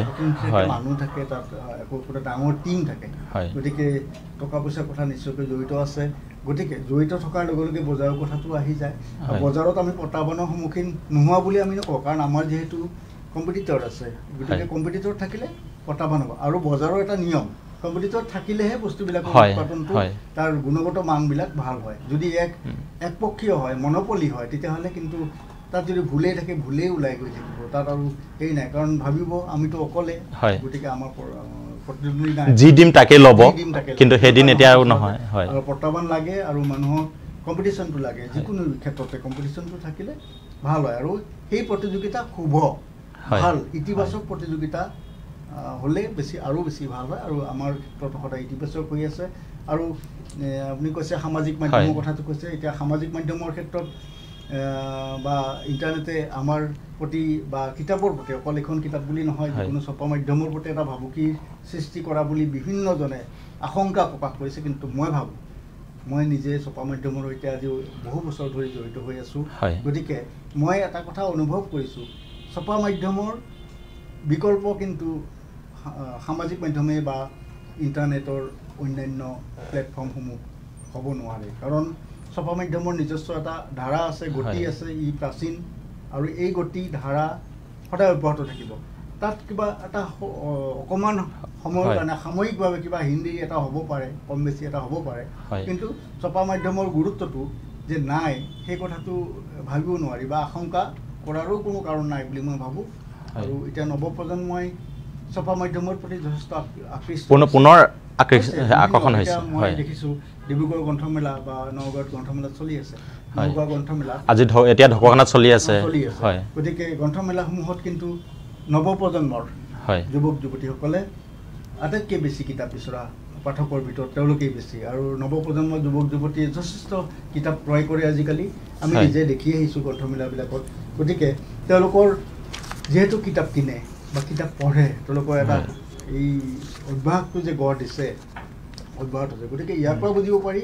মানুহ থাকে, তাত একোটা ডাঙৰ টিম থাকে, গতিকে টকা পইচাৰ কথা নিশ্চয়কৈ জড়িত আছে। গতিকে জড়িত থকাৰ লগে লগে বজাৰৰ কথাটো আহি যায়। আৰু বজাৰত আমি প্ৰত্যাহ্বানৰ সন্মুখীন নোহোৱা বুলি আমি নকওঁ, কাৰণ আমাৰ যিহেতু কম্পিটিটৰ আছে, গতিকে কম্পিটিটৰ থাকিলে প্ৰত্যাহ্বান হ'ব। আৰু বজাৰৰ এটা নিয়ম, কম্পিটিটৰ থাকিলেহে বস্তুবিলাকৰ উৎপাদনটো, তাৰ গুণগত মানবিলাক ভাল হয়। যদি একপক্ষীয় হয়, মনোপলি হয়, তেতিয়াহ'লে কিন্তু তাত যদি ভুলেই থাকে, ভুলেই ওলাই গৈ থাকিব, তাত আৰু হেৰি নাই, কাৰণ ভাবিব আমিতো অকলে, গতিকে আমাৰ প্ৰতিদ্বন্দ্বী নাই, যি দিম তাকে ল'ব, কিন্তু সেইদিন এতিয়া আৰু নহয়। আৰু প্ৰত্যাহ্বান লাগে, আৰু মানুহৰ কম্পিটিশ্যনটো লাগে, যিকোনো ক্ষেত্ৰতে কম্পিটিশ্যনটো থাকিলে ভাল হয়। আৰু সেই প্ৰতিযোগিতা শুভ, ভাল, ইতিবাচক প্ৰতিযোগিতা হ'লে আৰু বেছি ভাল হয়। আৰু আমাৰ ক্ষেত্ৰত সদায় ইতিবাচক হৈ আছে। আৰু আপুনি কৈছে সামাজিক মাধ্যমৰ কথাটো কৈছে, এতিয়া সামাজিক মাধ্যমৰ ক্ষেত্ৰত বা ইণ্টাৰনেটে আমাৰ প্ৰতি বা কিতাপৰ প্ৰতি, অকল এখন কিতাপ বুলি নহয়, যিকোনো ছপা মাধ্যমৰ প্ৰতি এটা ভাবুকিৰ সৃষ্টি কৰা বুলি বিভিন্নজনে আশংকা প্ৰকাশ কৰিছে। কিন্তু মই ভাবোঁ, মই নিজে ছপা মাধ্যমৰ সৈতে আজি বহু বছৰ ধৰি জড়িত হৈ আছোঁ, গতিকে মই এটা কথা অনুভৱ কৰিছোঁ, ছপা মাধ্যমৰ বিকল্প কিন্তু সামাজিক মাধ্যমে বা ইণ্টাৰনেটৰ অন্যান্য প্লেটফৰ্মসমূহ হ'ব নোৱাৰে। কাৰণ ছপা মাধ্যমৰ নিজস্ব এটা ধাৰা আছে, গতি আছে, ই প্ৰাচীন, আৰু এই গতি ধাৰা সদায় অব্যাহত থাকিব। তাত কিবা এটা অকণমান সময়ৰ কাৰণে সাময়িকভাৱে কিবা হিন্দী এটা হ'ব পাৰে, কম বেছি এটা হ'ব পাৰে, কিন্তু ছপা মাধ্যমৰ গুৰুত্বটো যে নাই, সেই কথাটো ভাবিব নোৱাৰি বা আশংকা কৰাৰো কোনো কাৰণ নাই বুলি মই ভাবোঁ। আৰু এতিয়া নৱপ্ৰজন্মই ছপা মাধ্যমৰ প্ৰতি যথেষ্ট আকৃষ্ট
পুনৰ আকৰ্ষণ হৈছে
মই দেখিছোঁ ডিব্ৰুগড় গ্ৰন্থমেলা বা নগাঁৱত গ্ৰন্থমেলা চলি আছে নগাঁও গ্ৰন্থমেলা
আজি এতিয়া ঢকুৱাখানাত চলি আছে
হয় গতিকে গ্ৰন্থমেলাসমূহত কিন্তু নৱপ্ৰজন্মৰ যুৱক যুৱতীসকলে আটাইতকৈ বেছি কিতাপ বিচৰা পাঠকৰ ভিতৰত তেওঁলোকেই বেছি আৰু নৱপ্ৰজন্মৰ যুৱক যুৱতীয়ে যথেষ্ট কিতাপ ক্ৰয় কৰে আজিকালি আমি নিজে দেখি আহিছোঁ গ্ৰন্থমেলাবিলাকত গতিকে তেওঁলোকৰ যিহেতু কিতাপ কিনে বা কিতাপ পঢ়ে তেওঁলোকৰ এটা এই অভ্যাসটো যে গঢ় দিছে অব্যাহত আছে গতিকে ইয়াৰ পৰা বুজিব পাৰি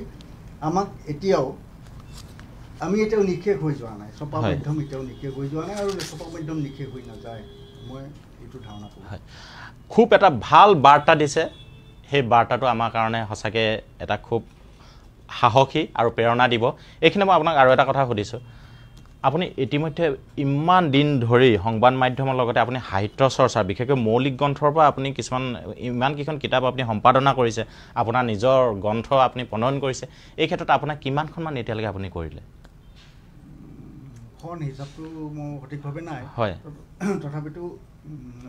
আমাক এতিয়াও আমি এতিয়াও নিশেষ হৈ যোৱা নাই ছপা মাধ্যম এতিয়াও নিশেষ হৈ যোৱা নাই আৰু ছপা মাধ্যম নিশেষ হৈ নাযায় মই এইটো ধাৰণা কৰোঁ
খুব এটা ভাল বাৰ্তা দিছে সেই বাৰ্তাটো আমাৰ কাৰণে সঁচাকৈ এটা খুব সাহসী আৰু প্ৰেৰণা দিব এইখিনি মই আপোনাক আৰু এটা কথা সুধিছোঁ আপুনি ইতিমধ্যে ইমান দিন ধৰি সংবাদ মাধ্যমৰ লগতে আপুনি সাহিত্য চৰ্চা বিশেষকৈ মৌলিক গ্ৰন্থৰ পৰা আপুনি কিছুমান ইমানকেইখন কিতাপ আপুনি সম্পাদনা কৰিছে আপোনাৰ নিজৰ গ্ৰন্থ আপুনি প্ৰণয়ন কৰিছে এই ক্ষেত্ৰত আপোনাৰ কিমানখনমান এতিয়ালৈকে আপুনি কৰিলে
খন হিচাপটো মোৰ সঠিকভাৱে নাই
হয়
তথাপিতো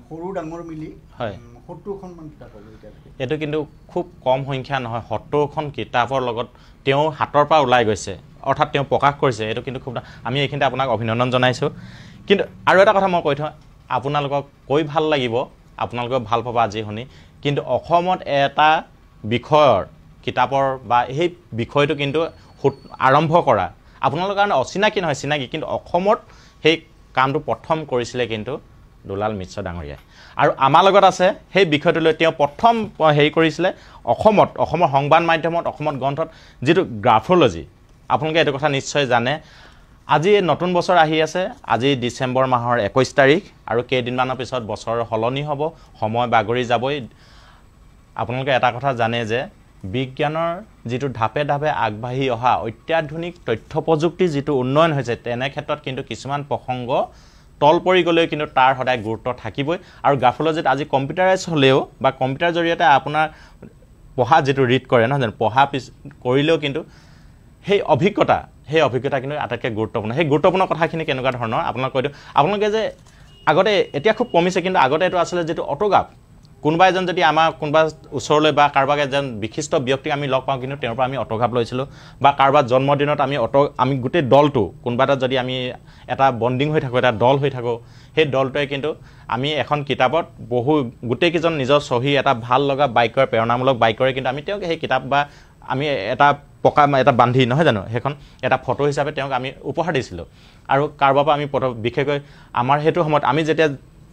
সৰু ডাঙৰ মিলি
হয়
৭০খনমান কিতাপ হ'ব এতিয়ালৈকে
এইটো কিন্তু খুব কম সংখ্যা নহয় ৭০খন কিতাপৰ লগত তেওঁ হাতৰ পৰা ওলাই গৈছে অৰ্থাৎ তেওঁ প্ৰকাশ কৰিছে এইটো কিন্তু খুব আমি এইখিনিতে আপোনাক অভিনন্দন জনাইছোঁ কিন্তু আৰু এটা কথা মই কৈ থওঁ আপোনালোকক কৈ ভাল লাগিব আপোনালোকে ভাল পাব আজি শুনি কিন্তু অসমত এটা বিষয়ৰ কিতাপৰ বা সেই বিষয়টো কিন্তু আৰম্ভ কৰা আপোনালোকৰ কাৰণে অচিনাকি নহয় চিনাকি কিন্তু অসমত সেই কামটো প্ৰথম কৰিছিলে কিন্তু দুলাল মিশ্ৰ ডাঙৰীয়াই আৰু আমাৰ লগত আছে সেই বিষয়টো লৈ তেওঁ প্ৰথম হেৰি কৰিছিলে অসমৰ সংবাদ মাধ্যমত অসমত গ্ৰন্থত যিটো গ্ৰাফোলজি আপোনালোকে এইটো কথা নিশ্চয় জানে আজি নতুন বছৰ আহি আছে আজি ডিচেম্বৰ মাহৰ 21 তাৰিখ আৰু কেইদিনমানৰ পিছত বছৰ সলনি হ'ব সময় বাগৰি যাবই আপোনালোকে এটা কথা জানে যে বিজ্ঞানৰ যিটো ধাপে ধাপে আগবাঢ়ি অহা অত্যাধুনিক তথ্য প্ৰযুক্তি যিটো উন্নয়ন হৈছে তেনে ক্ষেত্ৰত কিন্তু কিছুমান প্ৰসংগ তল পৰি গ'লেও কিন্তু তাৰ সদায় গুৰুত্ব থাকিবই আৰু গ্ৰাফোলজিত আজি কম্পিউটাৰাইজ হ'লেও বা কম্পিউটাৰ জৰিয়তে আপোনাৰ পঢ়া যিটো ৰিড কৰে নহয় জানো পঢ়া কৰিলেও কিন্তু সেই অভিজ্ঞতা কিন্তু আটাইতকৈ গুৰুত্বপূৰ্ণ সেই গুৰুত্বপূৰ্ণ কথাখিনি কেনেকুৱা ধৰণৰ আপোনাক কৈ দিওঁ আপোনালোকে যে আগতে এতিয়া খুব কমিছে কিন্তু আগতে এইটো আছিলে যিটো অটোগ্ৰাফ কোনোবা এজন যদি আমাৰ কোনোবা ওচৰলৈ বা কাৰোবাক এজন বিশিষ্ট ব্যক্তিক আমি লগ পাওঁ কিন্তু তেওঁৰ পৰা আমি অটোগ্ৰাফ লৈছিলোঁ বা কাৰোবাৰ জন্মদিনত আমি গোটেই দলটো কোনোবা এটা যদি আমি এটা বণ্ডিং হৈ থাকোঁ এটা দল হৈ থাকোঁ সেই দলটোৱে কিন্তু আমি এখন কিতাপত গোটেইকেইজন নিজৰ চহী এটা ভাল লগা বাক্যৰ প্ৰেৰণামূলক বাক্যৰে কিন্তু আমি তেওঁক সেই কিতাপ বা আমি এটা এটা বান্ধি নহয় জানো সেইখন এটা ফটো হিচাপে তেওঁক আমি উপহাৰ দিছিলোঁ আৰু কাৰোবাৰ পৰা আমি বিশেষকৈ আমাৰ সেইটো সময়ত আমি যেতিয়া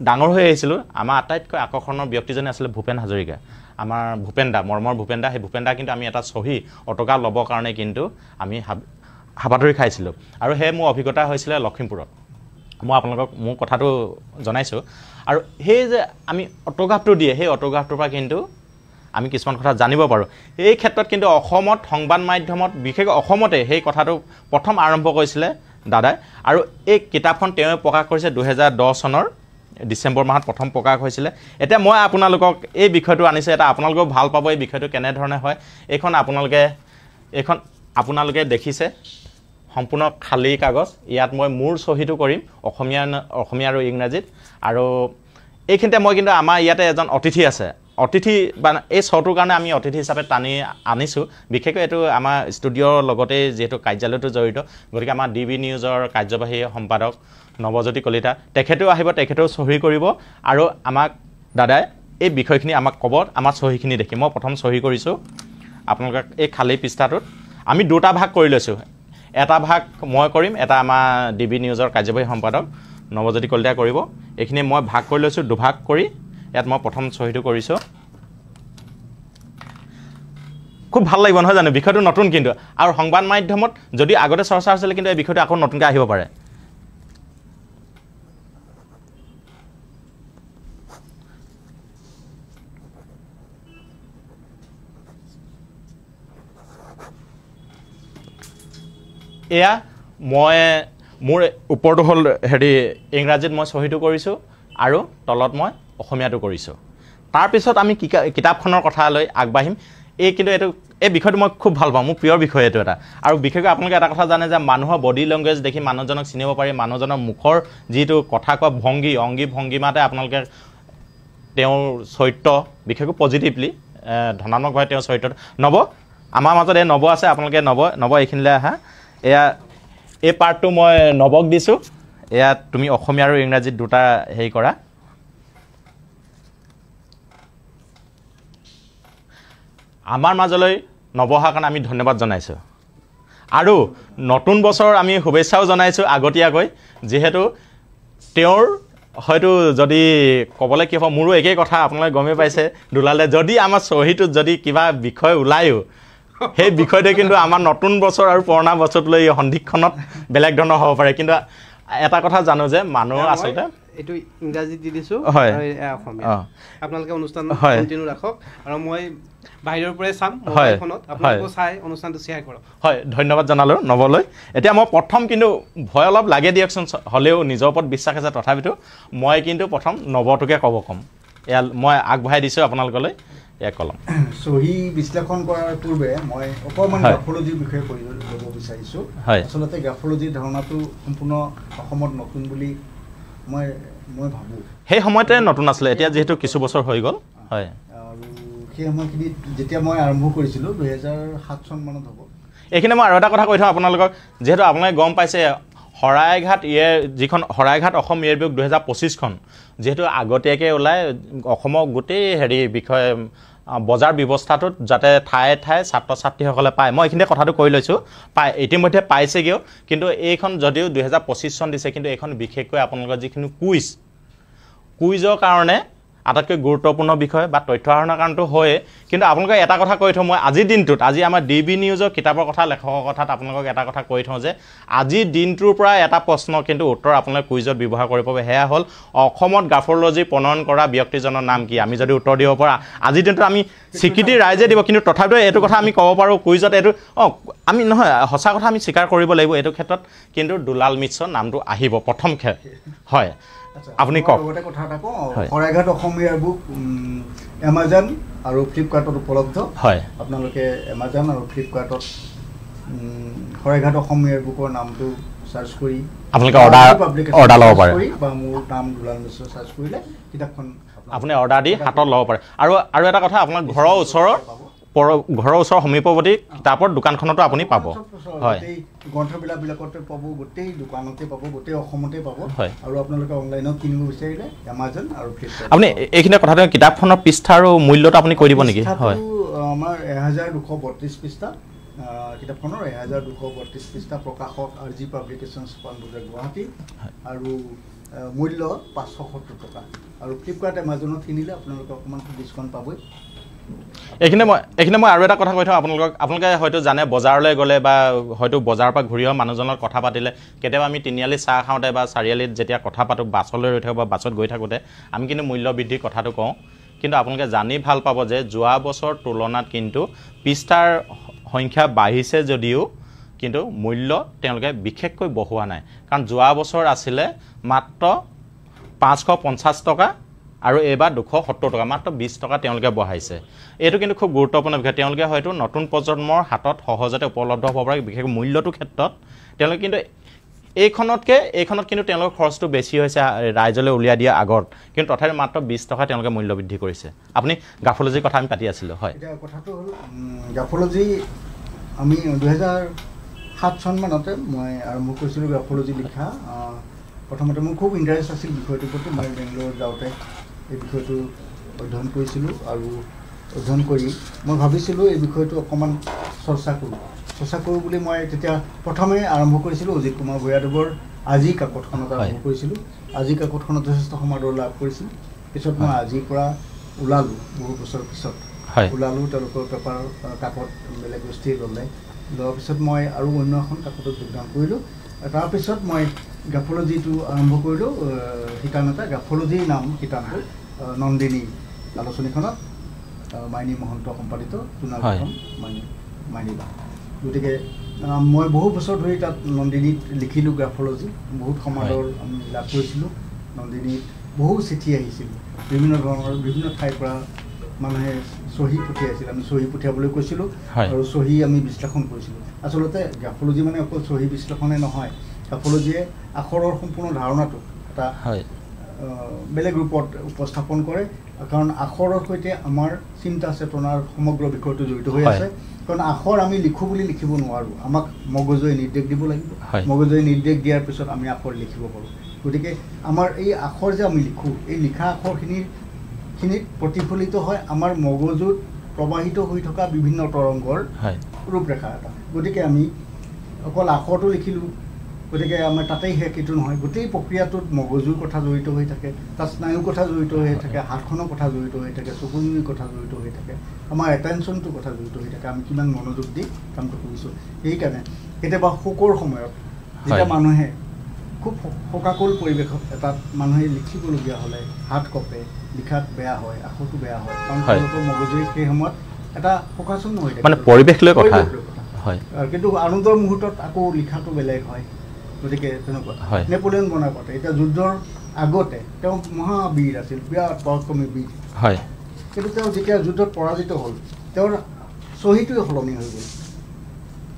ডাঙৰ হৈ আহিছিলোঁ আমাৰ আটাইতকৈ আকৰ্ষণৰ ব্যক্তিজনে আছিলে ভূপেন হাজৰিকা আমাৰ মৰমৰ ভূপেন দা সেই ভূপেন দা কিন্তু আমি এটা চহী অটোগ্ৰাফ ল'বৰ কাৰণে কিন্তু আমি হাবাথুৰি খাইছিলোঁ আৰু সেই মোৰ অভিজ্ঞতা হৈছিলে লখিমপুৰত মই আপোনালোকক মোৰ কথাটো জনাইছোঁ আৰু সেই যে আমি অটোগ্ৰাফটো দিয়ে সেই অটোগ্ৰাফটোৰ পৰা কিন্তু আমি কিছুমান কথা জানিব পাৰোঁ এই ক্ষেত্ৰত কিন্তু অসমত সংবাদ মাধ্যমত বিশেষকৈ অসমতে সেই কথাটো প্ৰথম আৰম্ভ কৰিছিলে দাদাই আৰু এই কিতাপখন তেওঁ প্ৰকাশ কৰিছে 2010 চনৰ ডিচেম্বৰ মাহত প্ৰথম প্ৰকাশ হৈছিলে এতিয়া মই আপোনালোকক এই বিষয়টো আনিছে এটা আপোনালোকেও ভাল পাব এই বিষয়টো কেনেধৰণে হয় এইখন আপোনালোকে দেখিছে সম্পূৰ্ণ খালী কাগজ ইয়াত মই মোৰ চহীটো কৰিম অসমীয়া আৰু ইংৰাজীত আৰু এইখিনিতে মই কিন্তু আমাৰ ইয়াতে এজন অতিথি বা এই শ্ব'টোৰ কাৰণে আমি অতিথি হিচাপে টানি আনিছোঁ বিশেষকৈ এইটো আমাৰ ষ্টুডিঅ'ৰ লগতে যিহেতু কাৰ্যালয়টো জড়িত গতিকে আমাৰ DB নিউজৰ কাৰ্যবাহী সম্পাদক নৱজ্যোতি কলিতা তেখেতেও আহিব তেখেতেও চহী কৰিব আৰু আমাক দাদাই এই বিষয়খিনি আমাক ক'ব আমাৰ চহীখিনি দেখি মই প্ৰথম চহী কৰিছোঁ আপোনালোকক এই খালী পৃষ্ঠাটোত আমি দুটা ভাগ কৰি লৈছোঁ এটা ভাগ মই কৰিম এটা আমাৰ DB নিউজৰ কাৰ্যবাহী সম্পাদক নৱজ্যোতি কলিতাই কৰিব এইখিনি মই ভাগ কৰি লৈছোঁ দুভাগ কৰি ইয়াত মই প্ৰথম চহীটো কৰিছোঁ খুব ভাল লাগিব নহয় জানো বিষয়টো নতুন কিন্তু আৰু সংবাদ মাধ্যমত যদি আগতে চৰ্চা হৈছিলে কিন্তু এই বিষয়টো আকৌ নতুনকৈ আহিব পাৰে এয়া মই মোৰ ওপৰটো হ'ল ইংৰাজীত মই চহীটো কৰিছোঁ আৰু তলত মই অসমীয়াটো কৰিছোঁ তাৰপিছত আমি কিতাপখনৰ কথালৈ আগবাঢ়িম কিন্তু এই বিষয়টো মই খুব ভাল পাওঁ মোৰ প্ৰিয় বিষয় এইটো এটা আৰু বিশেষকৈ আপোনালোকে এটা কথা জানে যে মানুহৰ বডি লেংগুৱেজ দেখি মানুহজনক চিনিব পাৰি মানুহজনৰ মুখৰ যিটো কথা কোৱা অংগী ভংগীমাতে আপোনালোকে তেওঁৰ চৰিত্ৰ বিশেষকৈ পজিটিভলি ধনাত্মকভাৱে তেওঁৰ চৰিত্ৰত নৱ আমাৰ মাজত এই নৱ আছে আপোনালোকে নৱ এইখিনিলৈ আহা এয়া এই পাৰ্টটো মই নৱক দিছোঁ এয়া তুমি অসমীয়া আৰু ইংৰাজীত দুটা হেৰি কৰা আমাৰ মাজলৈ নৱ অহাৰ কাৰণে আমি ধন্যবাদ জনাইছোঁ আৰু নতুন বছৰ আমি শুভেচ্ছাও জনাইছোঁ আগতীয়াকৈ যিহেতু তেওঁৰ হয়তো যদি ক'বলৈ কি হ'ব মোৰো একেই কথা আপোনালোকে গমেই পাইছে দুলালে যদি আমাৰ চহীটোত যদি কিবা বিষয় ওলায়ো সেই বিষয়টোৱে কিন্তু আমাৰ নতুন বছৰ আৰু পুৰণা বছৰটোলৈ সন্ধিক্ষণত বেলেগ ধৰণৰ হ'ব পাৰে কিন্তু এটা কথা জানো যে মানুহ আচলতে
এইটো ইংৰাজীত দি দিছোঁ
হয়
অসমীয়া আপোনালোকে অনুষ্ঠান কণ্টিনিউ ৰাখক আৰু মই বাহিৰৰ পৰাই চাম মোবাইলখনত আপোনালোকে চাই অনুষ্ঠানটো শ্বেয়াৰ কৰক
হয় ধন্যবাদ জনালোঁ নৱলৈ এতিয়া মই প্ৰথম কিন্তু ভয় অলপ লাগে দিয়কচোন হ'লেও নিজৰ ওপৰত বিশ্বাস আছে তথাপিতো মই কিন্তু প্ৰথম নৱটোকে ক'ব ক'ম এয়া মই আগবঢ়াই দিছোঁ আপোনালোকলৈ এয়া কলম
চহী বিশ্লেষণ কৰাৰ পূৰ্বে মই অকণমান গ্ৰাফলজিৰ বিষয়ে কৈ ল'ব বিচাৰিছোঁ আচলতে গ্ৰাফলজিৰ ধাৰণাটো সম্পূৰ্ণ অসমত নতুন বুলি মই ভাবোঁ
সেই সময়তে নতুন আছিলে এতিয়া যিহেতু কিছু বছৰ হৈ গ'ল হয়
আৰু সেই সময়খিনিত যেতিয়া মই আৰম্ভ কৰিছিলোঁ 2007 চনমানত হ'ব
এইখিনি মই আৰু এটা কথা কৈ থওঁ আপোনালোকক যিহেতু আপোনালোকে গম পাইছে শৰাইঘাট যিখন শৰাইঘাট অসম ইয়েৰ বুক 2025খন যিহেতু আগতীয়াকৈ ওলাই অসমৰ গোটেই হেৰি বিষয়ে বজাৰ ব্যৱস্থাটোত যাতে ঠায়ে ঠায়ে ছাত্ৰ ছাত্ৰীসকলে পায় মই এইখিনিতে কথাটো কৈ লৈছোঁ ইতিমধ্যে পাইছেগৈও কিন্তু এইখন যদিও 2025 চন দিছে কিন্তু এইখন বিশেষকৈ আপোনালোকৰ যিখিনি কুইজৰ কাৰণে আটাইতকৈ গুৰুত্বপূৰ্ণ বিষয় বা তথ্য আহৰণৰ কাৰণটো হয় কিন্তু আপোনালোকে এটা কথা কৈ থওঁ মই আজিৰ দিনটোত আজি আমাৰ DB নিউজৰ কিতাপৰ কথা লেখকৰ কথাত আপোনালোকক এটা কথা কৈ থওঁ যে আজিৰ দিনটোৰ পৰা এটা প্ৰশ্ন কিন্তু উত্তৰ আপোনালোকে কুইজত ব্যৱহাৰ কৰিব পাৰে সেয়া হ'ল অসমত গ্ৰাফলজি প্ৰণয়ন কৰা ব্যক্তিজনৰ নাম কি আমি যদি উত্তৰ দিব পৰা আজিৰ দিনটোত আমি স্বীকৃতি ৰাইজে দিব কিন্তু তথাপিও এইটো কথা আমি ক'ব পাৰোঁ কুইজত এইটো আমি নহয় সঁচা কথা আমি স্বীকাৰ কৰিব লাগিব এইটো ক্ষেত্ৰত কিন্তু দুলাল মিশ্ৰৰ নামটো আহিব প্ৰথম হয় আপুনি কওক
কথা এটা কওঁ Saraighat Assam year book Amazon আৰু ফ্লিপকাৰ্টত উপলব্ধ
হয়
আপোনালোকে এমাজন আৰু ফ্লিপকাৰ্টত শৰাইঘাট অসম ইয়েৰ বুকৰ নামটো সাৰ্চ কৰি
আপোনালোকে অৰ্ডাৰ ল'ব পাৰে
বা মোৰ নাম দুলাল মিশ্ৰ সাৰ্চ কৰিলে কিতাপখন
আপুনি অৰ্ডাৰ দি হাতত ল'ব পাৰে আৰু এটা কথা আপোনাৰ ঘৰৰ ওচৰৰ সমীপৱৰ্তী কিতাপৰ দোকানখনতো আপুনি পাব হয়
গ্ৰন্থবিলাকতে পাব গোটেই দোকানতে পাব গোটেই অসমতে পাব আৰু আপোনালোকে অনলাইনত কিনিব বিচাৰিলে এমাজন আৰু ফ্লিপকাৰ্ট
আপুনি এইখিনি কথাটো কিতাপখনৰ পৃষ্ঠা আৰু মূল্যটো আপুনি কৈ দিব নেকি হয়
আমাৰ 1232 পৃষ্ঠা কিতাপখনৰ 1232 পৃষ্ঠা প্ৰকাশক RG পাব্লিকেশ্যনছ পাণবজাৰ গুৱাহাটী আৰু মূল্য 570 টকা আৰু ফ্লিপকাৰ্ট এমাজনত কিনিলে আপোনালোকে অকণমান ডিছকাউণ্ট পাবই
এইখিনি মই আৰু এটা কথা কৈ থওঁ আপোনালোকে হয়তো জানে বজাৰলৈ গ'লে বা হয়তো বজাৰৰ পৰা ঘূৰি অহা মানুহজনৰ কথা পাতিলে কেতিয়াবা আমি তিনিআলি চাহ খাওঁতে বা চাৰিআলিত যেতিয়া কথা পাতোঁ বাছলৈ ৰৈ থাকোঁ বা বাছত গৈ থাকোঁতে আমি কিন্তু মূল্য বৃদ্ধিৰ কথাটো কওঁ কিন্তু আপোনালোকে জানি ভাল পাব যে যোৱা বছৰ তুলনাত কিন্তু পৃষ্ঠাৰ সংখ্যা বাঢ়িছে যদিও কিন্তু মূল্য তেওঁলোকে বিশেষকৈ বঢ়োৱা নাই কাৰণ যোৱা বছৰ আছিলে মাত্ৰ 550 টকা আৰু এইবাৰ 270 টকা মাত্ৰ 20 টকা তেওঁলোকে বঢ়াইছে এইটো কিন্তু খুব গুৰুত্বপূৰ্ণ বিষয় তেওঁলোকে হয়তো নতুন প্ৰজন্মৰ হাতত সহজতে উপলব্ধ হ'ব পাৰে বিশেষকৈ মূল্যটোৰ ক্ষেত্ৰত তেওঁলোকে কিন্তু এইখনত কিন্তু তেওঁলোকৰ খৰচটো বেছি হৈছে ৰাইজলৈ উলিয়াই দিয়া আগত কিন্তু তথাপি মাত্ৰ 20 টকা তেওঁলোকে মূল্য বৃদ্ধি কৰিছে আপুনি গ্ৰাফলজিৰ কথা আমি পাতি আছিলোঁ হয়
এতিয়া কথাটো হ'ল গ্ৰাফলজি আমি 2007 চনমানতে মই আৰম্ভ কৰিছিলোঁ গ্ৰাফলজি লিখা প্ৰথমতে মোৰ খুব ইণ্টাৰেষ্ট আছিল বিষয়টোৰ প্ৰতি মই বেংগলোৰ যাওঁতে এই বিষয়টো অধ্যয়ন কৰিছিলোঁ আৰু অধ্যয়ন কৰি মই ভাবিছিলোঁ এই বিষয়টো অকণমান চৰ্চা কৰোঁ বুলি মই তেতিয়া প্ৰথমে আৰম্ভ কৰিছিলোঁ অজিত কুমাৰ ভূঞাদেৱৰ আজি কাকতখনত আৰম্ভ কৰিছিলোঁ আজি কাকতখনত যথেষ্ট সমাদৰ লাভ কৰিছিল পিছত মই আজিৰ পৰা ওলালোঁ বহু বছৰ পিছত ওলালোঁ তেওঁলোকৰ পেপাৰ কাকত বেলেগ গোষ্ঠীয়ে লোৱাৰ পিছত মই আৰু অন্য এখন কাকতত যোগদান কৰিলোঁ তাৰপিছত মই গ্ৰাফলজিটো আৰম্ভ কৰিলোঁ শিতান এটা গ্ৰাফলজিৰ নাম শিতানটো নন্দিনী আলোচনীখনত মাইনী মহন্ত সম্পাদিত চুনালখন মাইনীবা গতিকে মই বহু বছৰ ধৰি তাত নন্দিনীত লিখিলোঁ গ্ৰাফলজি বহুত সমাদৰ আমি লাভ কৰিছিলোঁ নন্দিনীত বহু চিঠি আহিছিল বিভিন্ন ধৰণৰ বিভিন্ন ঠাইৰ পৰা মানুহে চহী পঠিয়াইছিল আমি চহী পঠিয়াবলৈ কৈছিলোঁ আৰু চহী আমি বিশ্লেষণ কৰিছিলোঁ আচলতে গ্ৰাফলজি মানে অকল চহী বিশ্লেষণে নহয় গ্ৰাফলজিয়ে আখৰৰ সম্পূৰ্ণ ধাৰণাটো এটা বেলেগ ৰূপত উপস্থাপন কৰে কাৰণ আখৰৰ সৈতে আমাৰ চিন্তা চেতনাৰ সমগ্ৰ বিষয়টো জড়িত হৈ আছে কাৰণ আখৰ আমি লিখোঁ বুলি লিখিব নোৱাৰোঁ আমাক মগজুৱে নিৰ্দেশ দিব লাগিব মগজুৱে নিৰ্দেশ দিয়াৰ পিছত আমি আখৰ লিখিব পাৰোঁ গতিকে আমাৰ এই আখৰ যে আমি লিখোঁ এই লিখা আখৰখিনিত প্ৰতিফলিত হয় আমাৰ মগজুত প্ৰবাহিত হৈ থকা বিভিন্ন তৰংগৰ ৰূপৰেখা এটা গতিকে আমি অকল আখৰটো লিখিলোঁ গতিকে আমাৰ তাতেই শেষ এইটো নহয় গোটেই প্ৰক্ৰিয়াটোত মগজুৰ কথা জড়িত হৈ থাকে তাত স্নায়ুৰ কথা জড়িত হৈ থাকে হাতখনৰ কথা জড়িত হৈ থাকে চকুৰ কথা জড়িত হৈ থাকে আমাৰ এটেনশ্যনটোৰ কথা জড়িত হৈ থাকে আমি কিমান মনোযোগ দি কামটো কৰিছোঁ সেইকাৰণে কেতিয়াবা শোকৰ সময়ত যেতিয়া মানুহে খুব শোকাকুল পৰিৱেশত এটাত মানুহে লিখিবলগীয়া হ'লে হাত কঁপে লিখাত বেয়া হয় আখৰটো বেয়া হয় কাৰণ তেওঁলোকৰ মগজুৱে সেই সময়ত এটা শোকাচূন্য হৈ থাকে
মানে পৰিৱেশ লৈ কথা হয়
কিন্তু আনন্দৰ মুহূৰ্তত আকৌ লিখাটো বেলেগ হয় গতিকে তেনেকুৱা নেপোলিয়ন বনাপাৰ্টে এতিয়া যুদ্ধৰ আগতে তেওঁ মহাবীৰ আছিল বিৰাট পৰাক্ৰমী বীৰ
হয়
কিন্তু তেওঁ যেতিয়া যুদ্ধত পৰাজিত হ'ল তেওঁৰ শ্বহীদটোৱে সলনি হৈ গ'ল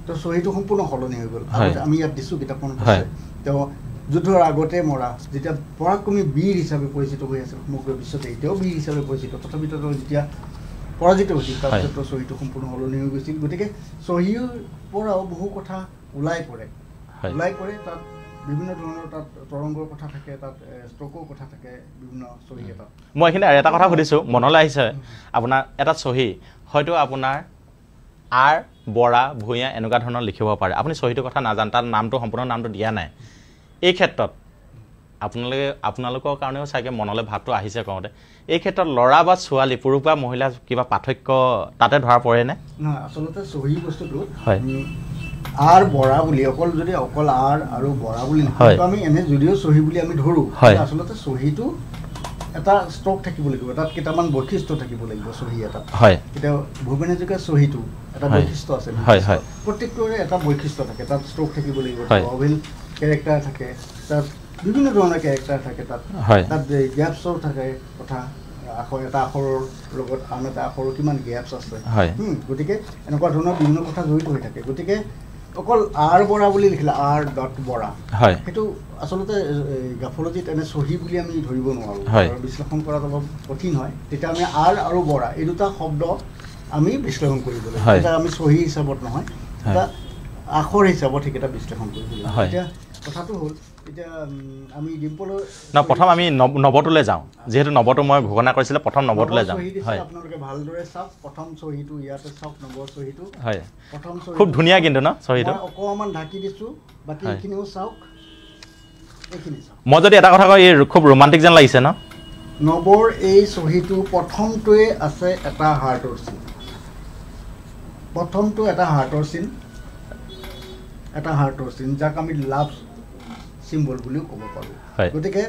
তেওঁৰ শ্বহীদটো সম্পূৰ্ণ সলনি হৈ গ'ল আমি ইয়াত দিছোঁ কিতাপখন তেওঁ যুদ্ধৰ আগতে মৰা যেতিয়া পৰাক্ৰমী বীৰ হিচাপে পৰিচিত হৈ আছে সমগ্ৰ বিশ্বতে এতিয়াও বীৰ হিচাপে পৰিচিত তথাপিতো তেওঁ যেতিয়া পৰাজিত হৈছিল তাৰপিছত তেওঁ শ্বহীদটো সম্পূৰ্ণ সলনি হৈ গৈছিল গতিকে শ্বহীদৰ পৰাও বহু কথা ওলাই পৰে তাত বিভিন্ন ধৰণৰ তাত তৰংগৰ কথা থাকে তাত ষ্ট্ৰকৰ কথা থাকে বিভিন্ন চহী এটা
মই এইখিনি আৰু এটা কথা সুধিছোঁ মনলৈ আহিছে আপোনাৰ এটা চহী হয়তো আপোনাৰ আৰ বৰা ভূঞা এনেকুৱা ধৰণৰ লিখিব পাৰে আপুনি চহীটোৰ কথা নাজানে তাৰ নামটো সম্পূৰ্ণ নামটো দিয়া নাই এই ক্ষেত্ৰত আপোনালোকৰ কাৰণেও চাগে মনলৈ ভাৱটো আহিছে কওঁতে এই ক্ষেত্ৰত ল'ৰা বা ছোৱালী পুৰুষ বা মহিলা কিবা পাৰ্থক্য তাতে ধৰা পৰেনে
নহয় আচলতে চহী বস্তুটো হয় আৰ বৰা বুলি অকল আৰ আৰু বৰা বুলি নহয় আমি এনে যদিও চহী বুলি আমি ধৰোঁ আচলতে চহীটো এটা ষ্ট্ৰক থাকিব লাগিব তাত কেইটামান বৈশিষ্ট্য থাকিব লাগিব চহী এটা এতিয়া ভূপেন হাজৰিকাৰ চহীটো এটা বৈশিষ্ট্য আছে প্ৰত্যেকটোৰে এটা বৈশিষ্ট্য থাকে তাত ষ্ট্ৰক থাকিব লাগিব অভিল কেৰেক্টাৰ থাকে তাত বিভিন্ন ধৰণৰ কেৰেক্টাৰ থাকে তাত গেপছৰ থাকে কথা আখৰ এটা আখৰৰ লগত আন এটা আখৰৰ কিমান গেপছ আছে গতিকে এনেকুৱা ধৰণৰ বিভিন্ন কথা জড়িত হৈ থাকে গতিকে অকল আৰ বৰা বুলি লিখিলে আৰ ডট বৰা সেইটো আচলতে গ্ৰাফলজিত এনে চহী বুলি আমি ধৰিব নোৱাৰোঁ আৰু বিশ্লেষণ কৰাত অলপ কঠিন হয় তেতিয়া আমি আৰ আৰু বৰা এই দুটা শব্দ আমি বিশ্লেষণ কৰিব লাগিব তেতিয়া আমি চহী হিচাপত নহয় এটা আখৰ হিচাপত সেইকেইটা বিশ্লেষণ কৰিব লাগিব এতিয়া কথাটো হ'ল এতিয়া আমি ডিম্পলৰ
প্ৰথম আমি নৱটোলৈ যাওঁ যিহেতু নৱটো মই ঘোষণা কৰিছিলোঁ প্ৰথম নৱটোলৈ যাওঁ
আপোনালোকে ভালদৰে চাওক প্ৰথম চহীটো ইয়াতে চাওক নম্বৰ চহীটো
হয় প্ৰথম খুব ধুনীয়া কিন্তু ন চহীটো
অকণমান ঢাকি দিছোঁ বাকী এইখিনিও চাওক এইখিনি চাওক
মই যদি এটা কথা কওঁ এই খুব ৰোমান্টিক যেন লাগিছে ন
নৱৰ এই চহীটো প্ৰথমটোৱে আছে এটা হাৰ্টৰ চিন প্ৰথমটো এটা হাৰ্টৰ চিন যাক আমি লাভ চিম্বল বুলিও ক'ব পাৰোঁ গতিকে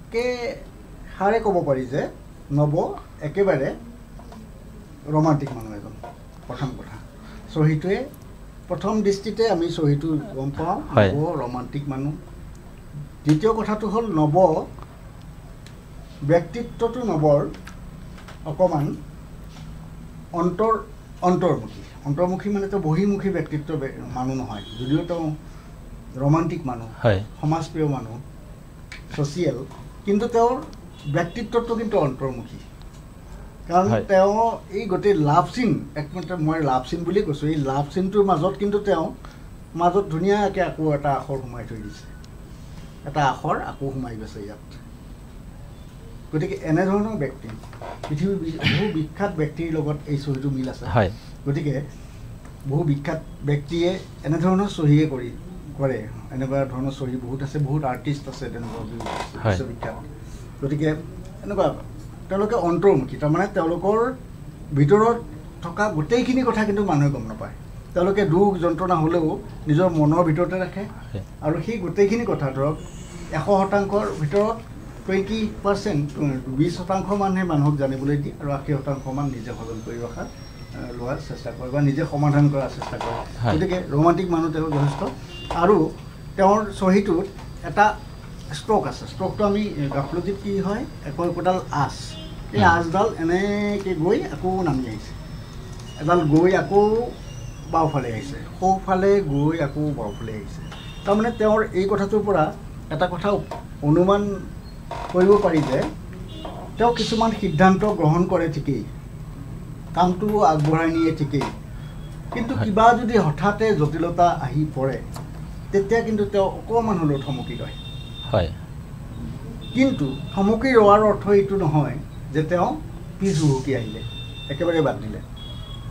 একেহাৰে ক'ব পাৰি যে নৱ একেবাৰে ৰোমান্টিক মানুহ এজন প্ৰথম কথা চহীটোৱে প্ৰথম দৃষ্টিতে আমি চহীটো গম পাওঁ নৱ ৰোমান্টিক মানুহ দ্বিতীয় কথাটো হ'ল নৱ ব্যক্তিত্বটো নৱৰ অকণমান অন্তৰ্মুখী মানে তেওঁ বহিমুখী ব্যক্তিত্ব মানুহ নহয় যদিও তেওঁ ৰোমান্টিক মানুহ সমাজপ্ৰিয় মানুহ ছ'চিয়েল কিন্তু তেওঁৰ ব্যক্তিত্বটো কিন্তু অন্তৰ্মুখী কাৰণ তেওঁ এই গোটেই লাভ চিন একমাত্ৰ মই লাভ চিন বুলি কৈছোঁ এই লাভ চিনটোৰ মাজত কিন্তু তেওঁ মাজত ধুনীয়াকৈ আকৌ এটা আখৰ সোমাই থৈ দিছে এটা আখৰ আকৌ সোমাই গৈছে ইয়াত গতিকে এনেধৰণৰ ব্যক্তি পৃথিৱীৰ বহু বিখ্যাত ব্যক্তিৰ লগত এই চহীটো মিল আছে গতিকে বহু বিখ্যাত ব্যক্তিয়ে এনেধৰণৰ চহীয়ে কৰে এনেকুৱা ধৰণৰ চহী বহুত আছে বহুত আৰ্টিষ্ট আছে তেনেকুৱা বিশ্ববিখ্যাত গতিকে এনেকুৱা তেওঁলোকে অন্তৰ্মুখী তাৰমানে তেওঁলোকৰ ভিতৰত থকা গোটেইখিনি কথা কিন্তু মানুহে গম নাপায় তেওঁলোকে দুখ যন্ত্ৰণা হ'লেও নিজৰ মনৰ ভিতৰতে ৰাখে আৰু সেই গোটেইখিনি কথা ধৰক 100%ৰ ভিতৰত 20% মানুহে মানুহক জানিবলৈ দিয়ে আৰু 80% মান নিজে হজম কৰি লোৱাৰ চেষ্টা কৰে বা নিজে সমাধান কৰাৰ চেষ্টা কৰে গতিকে ৰোমান্টিক মানুহ তেওঁ যথেষ্ট আৰু তেওঁৰ চহীটোত এটা ষ্ট্ৰক আছে ষ্ট্ৰকটো আমি গ্ৰাফলজিত কি হয় একোডাল আঁচ এই আঁচডাল এনেকৈ গৈ আকৌ নামি আহিছে এডাল গৈ আকৌ বাওঁফালে আহিছে সোঁফালে গৈ আকৌ বাওঁফালে আহিছে তাৰমানে তেওঁৰ এই কথাটোৰ পৰা এটা কথা অনুমান কৰিব পাৰি যে তেওঁ কিছুমান সিদ্ধান্ত গ্ৰহণ কৰে ঠিকেই, কামটো আগবঢ়াই নিয়ে ঠিকেই, কিন্তু কিবা যদি হঠাতে জটিলতা আহি পৰে তেতিয়া কিন্তু তেওঁ অকণমান হ'লেও থমকি ৰয়।
হয়,
কিন্তু থমকি ৰোৱাৰ অৰ্থ এইটো নহয় যে তেওঁ পিছ হুহুকি আহিলে, একেবাৰে বাদ দিলে।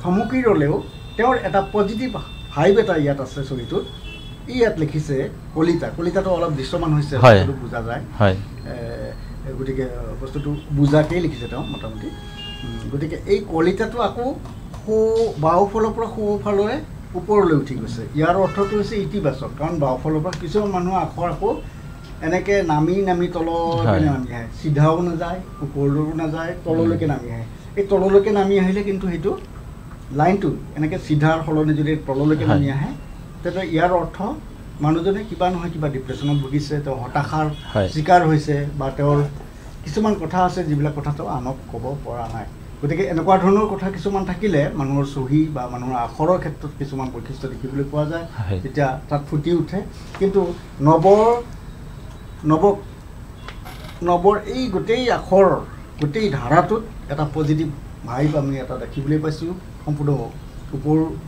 থমকি ৰ'লেও তেওঁৰ এটা পজিটিভ ভাইব এটা ইয়াত আছে ছবিটোত। ইয়াত লিখিছে কলিতাটো অলপ দৃশ্যমান হৈছে, বুজা যায়, গতিকে বস্তুটো বুজাকেই লিখিছে তেওঁ মোটামুটি। গতিকে এই কলিতাটো আকৌ বাওঁফালৰ পৰা সোঁফালৰে ওপৰলৈ উঠি গৈছে। ইয়াৰ অৰ্থটো হৈছে ইতিবাচক, কাৰণ বাওঁফালৰ পৰা কিছুমান মানুহৰ আখৰ আকৌ এনেকৈ নামি নামি তললৈকে নামি আহে, চিধাও নাযায়, ওপৰলৈও নাযায়, তললৈকে নামি আহে। এই তললৈকে নামি আহিলে কিন্তু সেইটো লাইনটো এনেকৈ চিধাৰ সলনি যদি তললৈকে নামি আহে তেতিয়া ইয়াৰ অৰ্থ মানুহজনে কিবা নহয় কিবা ডিপ্ৰেশ্যনত ভুগিছে, তেওঁ হতাশাৰ চিকাৰ হৈছে, বা তেওঁৰ কিছুমান কথা আছে যিবিলাক কথা তেওঁ আনক ক'ব পৰা নাই। গতিকে এনেকুৱা ধৰণৰ কথা কিছুমান থাকিলে মানুহৰ চহী বা মানুহৰ আখৰৰ ক্ষেত্ৰত কিছুমান বৈশিষ্ট্য দেখিবলৈ পোৱা যায়, তেতিয়া তাত ফুটি উঠে। কিন্তু নৱৰ এই গোটেই আখৰৰ গোটেই ধাৰাটোত এটা পজিটিভ ভাইব আমি এটা দেখিবলৈ পাইছোঁ। সম্পূৰ্ণ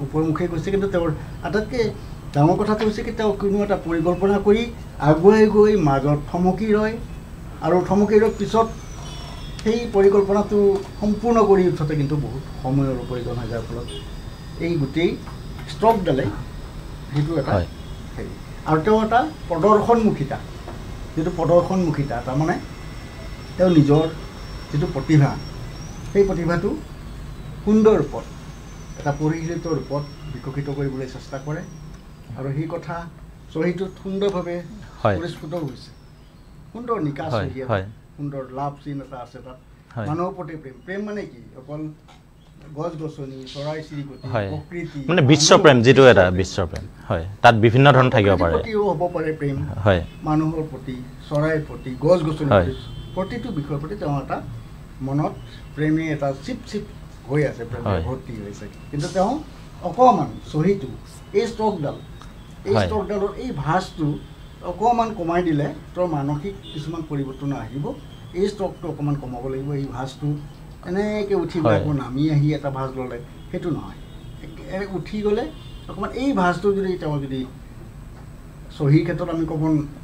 ওপৰমুখে গৈছে, কিন্তু তেওঁৰ আটাইতকৈ ডাঙৰ কথাটো হৈছে কি তেওঁ কোনো এটা পৰিকল্পনা কৰি আগুৱাই গৈ মাজত থমকি ৰয়, আৰু থমকি ৰৈ পিছত সেই পৰিকল্পনাটো সম্পূৰ্ণ কৰি উঠোঁতে কিন্তু বহুত সময়ৰ প্ৰয়োজন হয়, যাৰ ফলত এই গোটেই ষ্ট্ৰকডালে সেইটো এটা হেৰি। আৰু তেওঁ এটা প্ৰদৰ্শনমুখিতা, যিটো প্ৰদৰ্শনমুখিতা, তাৰমানে তেওঁ নিজৰ যিটো প্ৰতিভা, সেই প্ৰতিভাটো সুন্দৰ ৰূপত এটা পৰিশীলিত ৰূপত বিকশিত কৰিবলৈ চেষ্টা কৰে, আৰু সেই কথা চহীটোত সুন্দৰভাৱে পৰিস্ফুট হৈছে। সুন্দৰ নিকাচ হৈ সুন্দৰ লাভ চিন এটা আছে তাত। মানুহৰ প্ৰতি প্ৰেম মানে কি? অকল গছ গছনি, চৰাই চিৰিকটি, প্ৰকৃতি,
মানে বিশ্বপ্ৰেম, যিটো এটা বিশ্বপ্ৰেম হয়, তাত বিভিন্ন ধৰণৰ থাকিব পাৰে,
হ'ব পাৰে প্ৰেম মানুহৰ প্ৰতি, চৰাইৰ প্ৰতি, গছ গছনিৰ প্ৰতি, প্ৰতিটো বিষয়ৰ প্ৰতি তেওঁৰ এটা মনত প্ৰেমী এটা চিপ হৈ আছে, প্ৰেমে ভৰ্তি হৈছে। কিন্তু তেওঁ অকণমান চহীটো এই ষ্ট্ৰকডালৰ এই ভাঁজটো অকণমান কমাই দিলে তেওঁৰ মানসিক কিছুমান পৰিৱৰ্তন আহিব। এই ষ্ট্ৰকটো অকণমান কমাব লাগিব। এই ভাঁজটো এনেকৈ উঠি গ'লে আকৌ নামি আহি এটা ভাঁজ ল'লে সেইটো নহয়, উঠি গ'লে অকণমান এই ভাঁজটো যদি তেওঁ যদি চহীৰ ক্ষেত্ৰত আমি ক'ব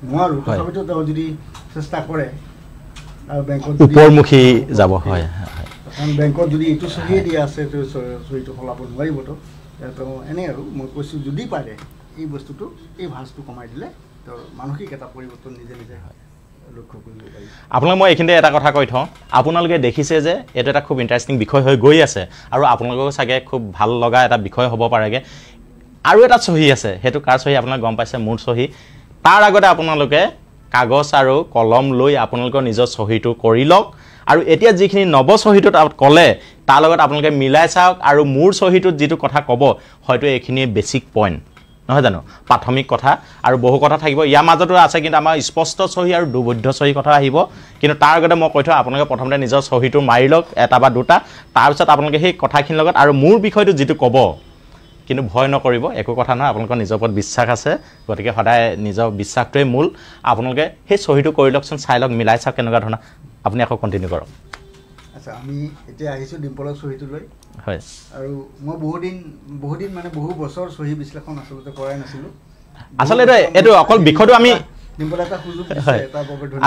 নোৱাৰোঁ, তথাপিতো তেওঁ যদি চেষ্টা কৰে, আৰু বেংকত
ওপৰমুখী যাব, হয়,
কাৰণ বেংকত যদি এইটো চহীয়ে দিয়া আছে চহীটো সলাব নোৱাৰিবতো। তেওঁ এনেই আৰু মই কৈছোঁ যদি পাৰে এই বস্তুটো এই ভাঁজটো কমাই দিলে তেওঁৰ মানসিক এটা পৰিৱৰ্তন নিজে লক্ষ্য কৰিব পাৰি।
আপোনালোক মই এইখিনিতে এটা কথা কৈ থওঁ, আপোনালোকে দেখিছে যে এইটো এটা খুব ইণ্টাৰেষ্টিং বিষয় হৈ গৈ আছে, আৰু আপোনালোকেও চাগে খুব ভাল লগা এটা বিষয় হ'ব পাৰেগৈ। আৰু এটা চহী আছে, সেইটো কাৰ চহী আপোনালোকে গম পাইছে, মোৰ চহী। তাৰ আগতে আপোনালোকে কাগজ আৰু কলম লৈ আপোনালোকৰ নিজৰ চহীটো কৰি লওক, আৰু এতিয়া যিখিনি নৱ চহীটোত ক'লে তাৰ লগত আপোনালোকে মিলাই চাওক, আৰু মোৰ চহীটোত যিটো কথা ক'ব হয়তো এইখিনিয়ে বেছিক পইণ্ট নহয় জানো, প্ৰাথমিক কথা, আৰু বহু কথা থাকিব ইয়াৰ মাজতো আছে। কিন্তু আমাৰ স্পষ্ট চহী আৰু দুবদ্ধ চহী কথা আহিব, কিন্তু তাৰ আগতে মই কৈ থওঁ আপোনালোকে প্ৰথমতে নিজৰ চহীটো মাৰি লওক, এটা বা দুটা, তাৰপিছত আপোনালোকে সেই কথাখিনিৰ লগত আৰু মোৰ বিষয়টো যিটো ক'ব, কিন্তু ভয় নকৰিব, একো কথা নহয়, আপোনালোকৰ নিজৰ ওপৰত বিশ্বাস আছে, গতিকে সদায় নিজৰ বিশ্বাসটোৱে মূল। আপোনালোকে সেই চহীটো কৰি লওকচোন, চাই লওক, মিলাই চাওক কেনেকুৱা ধৰণৰ। আপুনি আকৌ কণ্টিনিউ কৰক।
আচ্ছা, আমি এতিয়া আহিছোঁ ডিম্পলৰ চহীটোলৈ।
হয়,
আৰু মই বহুদিন মানে বহু বছৰ চহী বিশ্লেষণ আচলতে কৰাই নাছিলোঁ।
আচলতে এইটো অকল বিষয়টো আমি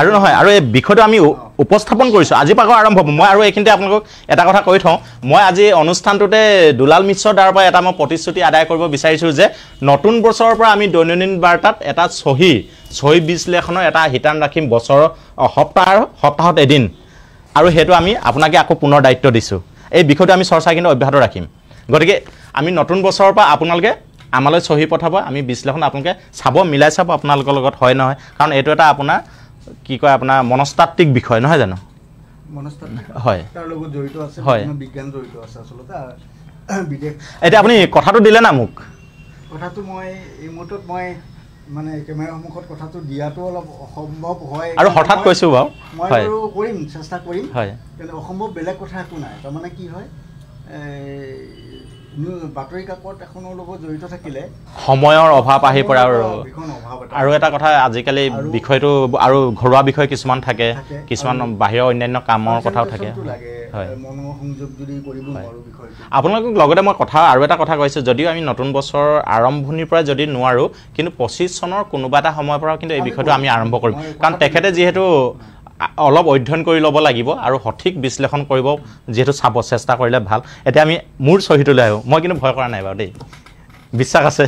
আৰু নহয়, আৰু এই বিষয়টো আমি উপস্থাপন কৰিছোঁ, আজিৰ পৰা আৰম্ভ হ'ব। মই আৰু এইখিনিতে আপোনালোকক এটা কথা কৈ থওঁ, মই আজি অনুষ্ঠানটোতে দুলাল মিশ্ৰৰ দ্বাৰা পৰা এটা মই প্ৰতিশ্ৰুতি আদায় কৰিব বিচাৰিছোঁ যে নতুন বছৰৰ পৰা আমি দৈনন্দিন বাৰ্তাত এটা চহী বিশ্লেষণৰ এটা শিতান ৰাখিম, বছৰৰ সপ্তাহত এদিন, আৰু সেইটো আমি আপোনাকে আকৌ পুনৰ দায়িত্ব দিছোঁ। এই বিষয়টো আমি চৰ্চা কিন্তু অব্যাহত ৰাখিম। গতিকে আমি নতুন বছৰৰ পৰা আপোনালোকে আমালৈ চহী পঠাব, আমি বিশ্লেষণ আপোনালোকে চাব, মিলাই চাব আপোনালোকৰ লগত হয় নহয়, কাৰণ এইটো এটা আপোনাৰ কি কয় আপোনাৰ মনস্তাত্ত্বিক বিষয় নহয় জানো, হয়,
তাৰ লগত জড়িত আছে, বিজ্ঞান জড়িত আছে আচলতে।
এতিয়া আপুনি কথাটো দিলে না মোক,
কথাটো মই এই মুহূৰ্তত মই মানে কেমেৰাৰ সন্মুখত কথাটো দিয়াটো অলপ অসম্ভৱ হয়,
আৰু হঠাৎ কৈছোঁ বাৰু,
মই বাৰু কৰিম, চেষ্টা কৰিম, কিন্তু অসম্ভৱ বেলেগ কথা একো নাই। তাৰমানে কি হয়, বাতৰি কাকত এখনৰ লগত জড়িত থাকিলে
সময়ৰ অভাৱ আহি পৰে আৰু এটা কথা আজিকালি বিষয়টো আৰু ঘৰুৱা বিষয় কিছুমান থাকে কিছুমান বাহিৰৰ অন্যান্য কামৰ কথাও থাকে আপোনালোকক লগতে মই কথা আৰু এটা কথা কৈছোঁ যদিও আমি নতুন বছৰ আৰম্ভণিৰ পৰা যদি নোৱাৰোঁ কিন্তু 25 চনৰ কোনোবা এটা সময়ৰ পৰা কিন্তু এই বিষয়টো আমি আৰম্ভ কৰিম কাৰণ তেখেতে যিহেতু অলপ অধ্যয়ন কৰি ল'ব লাগিব আৰু সঠিক বিশ্লেষণ কৰিব যেহেতু চাব চেষ্টা কৰিলে ভাল এতিয়া আমি মোৰ চহীটোলৈ আহোঁ মই কিন্তু ভয় কৰা নাই বাৰু দেই বিশ্বাস আছে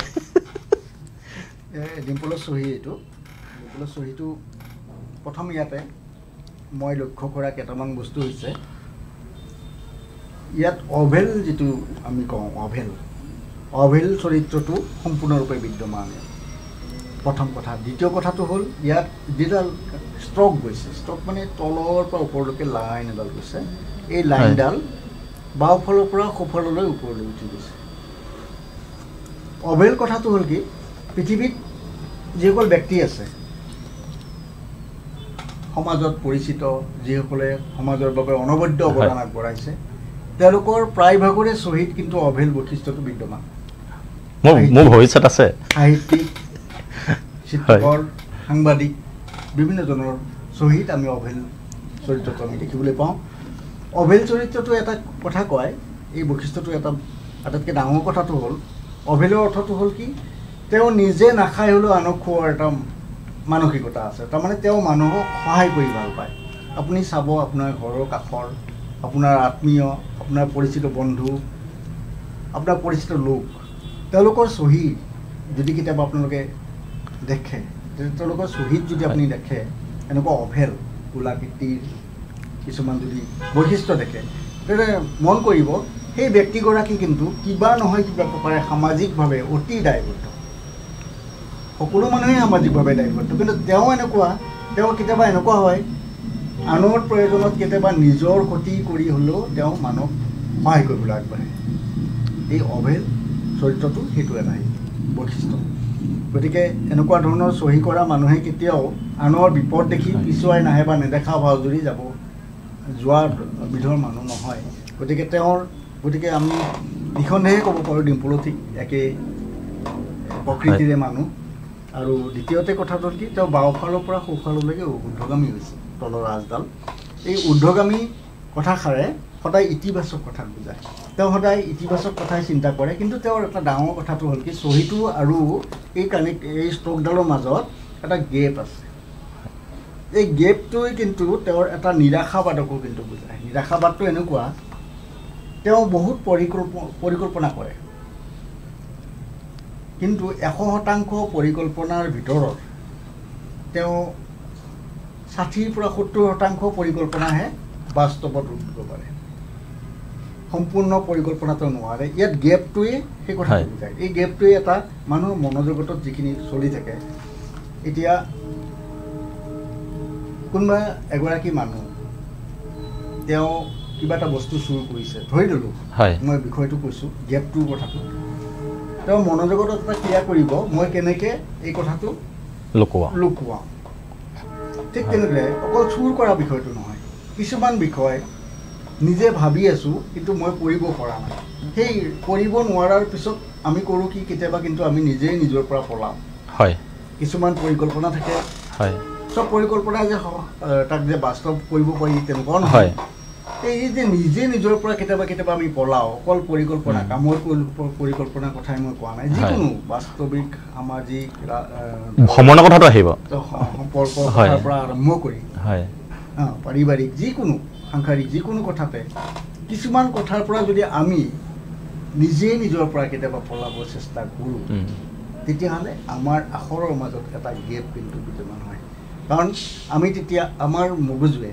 ডিম্পলৰ চহীটো প্ৰথম ইয়াতে মই লক্ষ্য কৰা কেইটামান বস্তু হৈছে ইয়াত অভেল যিটো আমি কওঁ অভেল চৰিত্ৰটো সম্পূৰ্ণৰূপে বিদ্যমান প্ৰথম কথা দ্বিতীয় কথাটো হ'ল ইয়াত যিডাল ষ্ট্ৰক গৈছে ষ্ট্ৰক মানে তলৰ পৰা ওপৰলৈকে লাইন এডাল গৈছে এই লাইনডাল বাওঁফালৰ পৰা সোঁফাললৈ ওপৰলৈ উঠি গৈছে অভেল কথাটো হ'ল কি পৃথিৱীত যিসকল ব্যক্তি আছে সমাজত পৰিচিত যিসকলে সমাজৰ বাবে অনবদ্য অৱদান আগবঢ়াইছে তেওঁলোকৰ প্ৰায়ভাগৰে চহীত কিন্তু অভেল বৈশিষ্ট্যটো বিদ্যমান
মোৰ ভৱিষ্যত আছে
সাহিত্যিক চিত্ৰকৰ সাংবাদিক বিভিন্নজনৰ চহীত আমি অভেল চৰিত্ৰটো আমি দেখিবলৈ পাওঁ অভেল চৰিত্ৰটো এটা কথা কয় এই বৈশিষ্ট্যটো এটা আটাইতকৈ ডাঙৰ কথাটো হ'ল অভেলৰ অৰ্থটো হ'ল কি তেওঁ নিজে নাখাই হ'লেও আনক খোৱাৰ এটা মানসিকতা আছে তাৰমানে তেওঁ মানুহক সহায় কৰি ভাল পায় আপুনি চাব আপোনাৰ ঘৰৰ কাষৰ আপোনাৰ আত্মীয় আপোনাৰ পৰিচিত বন্ধু আপোনাৰ পৰিচিত লোক তেওঁলোকৰ চহী যদি কেতিয়াবা আপোনালোকে দেখে তেওঁলোকৰ চহীত যদি আপুনি দেখে এনেকুৱা অভেল গোলাকৃতিৰ কিছুমান যদি বৈশিষ্ট্য দেখে তেন্তে মন কৰিব সেই ব্যক্তিগৰাকী কিন্তু কিবা নহয় কিবা প্ৰকাৰে সামাজিকভাৱে অতি দায়বদ্ধ সকলো মানুহে সামাজিকভাৱে দায়বদ্ধ কিন্তু তেওঁ কেতিয়াবা এনেকুৱা হয় আনৰ প্ৰয়োজনত কেতিয়াবা নিজৰ ক্ষতি কৰি হ'লেও তেওঁ মানুহক সহায় কৰিবলৈ আগবাঢ়ে এই অভেল চৰিত্ৰটো সেইটো এটা বৈশিষ্ট্য গতিকে এনেকুৱা ধৰণৰ চহী কৰা মানুহে কেতিয়াও আনৰ বিপদ দেখি পিছুৱাই নাহে বা নেদেখা ভাওজুৰি যোৱা বিধৰ মানুহ নহয় গতিকে আমি নিঃসন্দেহে ক'ব পাৰোঁ ডিম্পলো ঠিক একেই প্ৰকৃতিৰে মানুহ আৰু দ্বিতীয়তে কথাটো কি তেওঁ বাওঁফালৰ পৰা সোঁফাললৈকে ঊৰ্ধ্বগামী হৈছে তলৰ ৰাজডাল এই ঊৰ্ধ্বগামী কথাষাৰে সদায় ইতিবাচক কথা বুজায় তেওঁ সদায় ইতিবাচক কথাই চিন্তা কৰে কিন্তু তেওঁৰ এটা ডাঙৰ কথাটো হ'ল কি চহীটো আৰু এই ষ্ট্ৰকডালৰ মাজত এটা গেপ আছে এই গেপটোৱে কিন্তু তেওঁৰ এটা নিৰাশাবাদকো কিন্তু বুজায় নিৰাশাবাদটো এনেকুৱা তেওঁ বহুত পৰিকল্পনা কৰে কিন্তু 100% পৰিকল্পনাৰ ভিতৰত তেওঁ 60 পৰা 70% পৰিকল্পনাহে বাস্তৱত ৰূপ দিব পাৰে সম্পূৰ্ণ পৰিকল্পনাটো নোৱাৰে ইয়াত গেপটোৱে সেই কথা বুজায় এই গেপটোৱে এটা মানুহৰ মনোজগতত যিখিনি চলি থাকে এতিয়া কোনোবা এগৰাকী মানুহ তেওঁ কিবা এটা বস্তু চুৰ কৰিছে ধৰি ল'লোঁ মই বিষয়টো কৈছোঁ গেপটোৰ কথাটো তেওঁ মনোজগতত এটা ক্ৰিয়া কৰিব মই কেনেকৈ এই কথাটো লুকুৱাওঁ ঠিক তেনেদৰে অকল চুৰ কৰা বিষয়টো নহয় কিছুমান বিষয় নিজে ভাবি আছোঁ কিন্তু মই কৰিব পৰা নাই সেই কৰিব নোৱাৰাৰ পিছত আমি কৰোঁ কি কেতিয়াবা কিন্তু আমি নিজেই নিজৰ পৰা পলাওঁ কিছুমান পৰিকল্পনা থাকে চব পৰিকল্পনা যে তাক যে বাস্তৱ কৰিব পাৰি তেনেকুৱাও নহয় এই যে নিজে নিজৰ পৰা কেতিয়াবা আমি পলাওঁ অকল পৰিকল্পনা কামৰ পৰিকল্পনাৰ কথাই মই কোৱা নাই যিকোনো বাস্তৱিক সামাজিক
ভ্ৰমণৰ কথাটো আহিব
সম্পৰ্কৰ পৰা আৰম্ভ কৰি পাৰিবাৰিক যিকোনো সাংসাৰিক যিকোনো কথাতে কিছুমান কথাৰ পৰা যদি আমি নিজেই নিজৰ পৰা কেতিয়াবা পলাব চেষ্টা কৰোঁ তেতিয়াহ'লে আমাৰ আখৰৰ মাজত এটা গেপ কিন্তু বিদ্যমান হয় কাৰণ আমি তেতিয়া আমাৰ মগজুৱে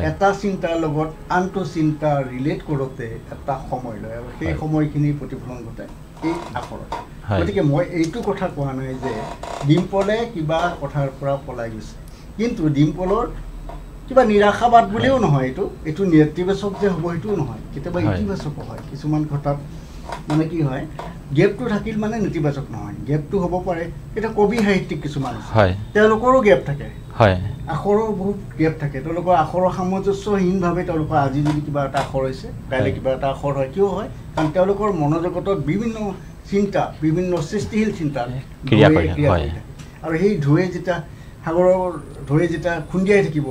এটা চিন্তাৰ লগত আনটো চিন্তা ৰিলেট কৰোঁতে এটা সময় লয় আৰু সেই সময়খিনিৰ প্ৰতিফলন ঘটে এই আখৰত গতিকে মই এইটো কথা কোৱা নাই যে ডিম্পলে কিবা কথাৰ পৰা পলাই গৈছে কিন্তু ডিম্পলৰ কিবা নিৰাশাবাদ বুলিও নহয় এইটো নেতিবাচক যে হ'ব সেইটোও নহয় কেতিয়াবা ইতিবাচকো হয় কিছুমান কথাত মানে কি হয় গেপটো থাকিল মানে নেতিবাচক নহয় গেপটো হ'ব পাৰে এটা কবি সাহিত্যিক কিছুমান
হয়
তেওঁলোকৰো গেপ থাকে
হয়
আখৰৰ বহুত গেপ থাকে তেওঁলোকৰ আখৰৰ সামঞ্জস্যহীনভাৱে তেওঁলোকৰ আজি যদি কিবা এটা আখৰ হৈছে কাইলৈ কিবা এটা আখৰ হয় কিয় হয় কাৰণ তেওঁলোকৰ মনোজগতত বিভিন্ন চিন্তা বিভিন্ন সৃষ্টিশীল চিন্তা ক্ৰিয়া কৰি থাকে আৰু সেই ঢৌৱে যেতিয়া সাগৰৰ ঢৌৱে যেতিয়া খুন্দিয়াই থাকিব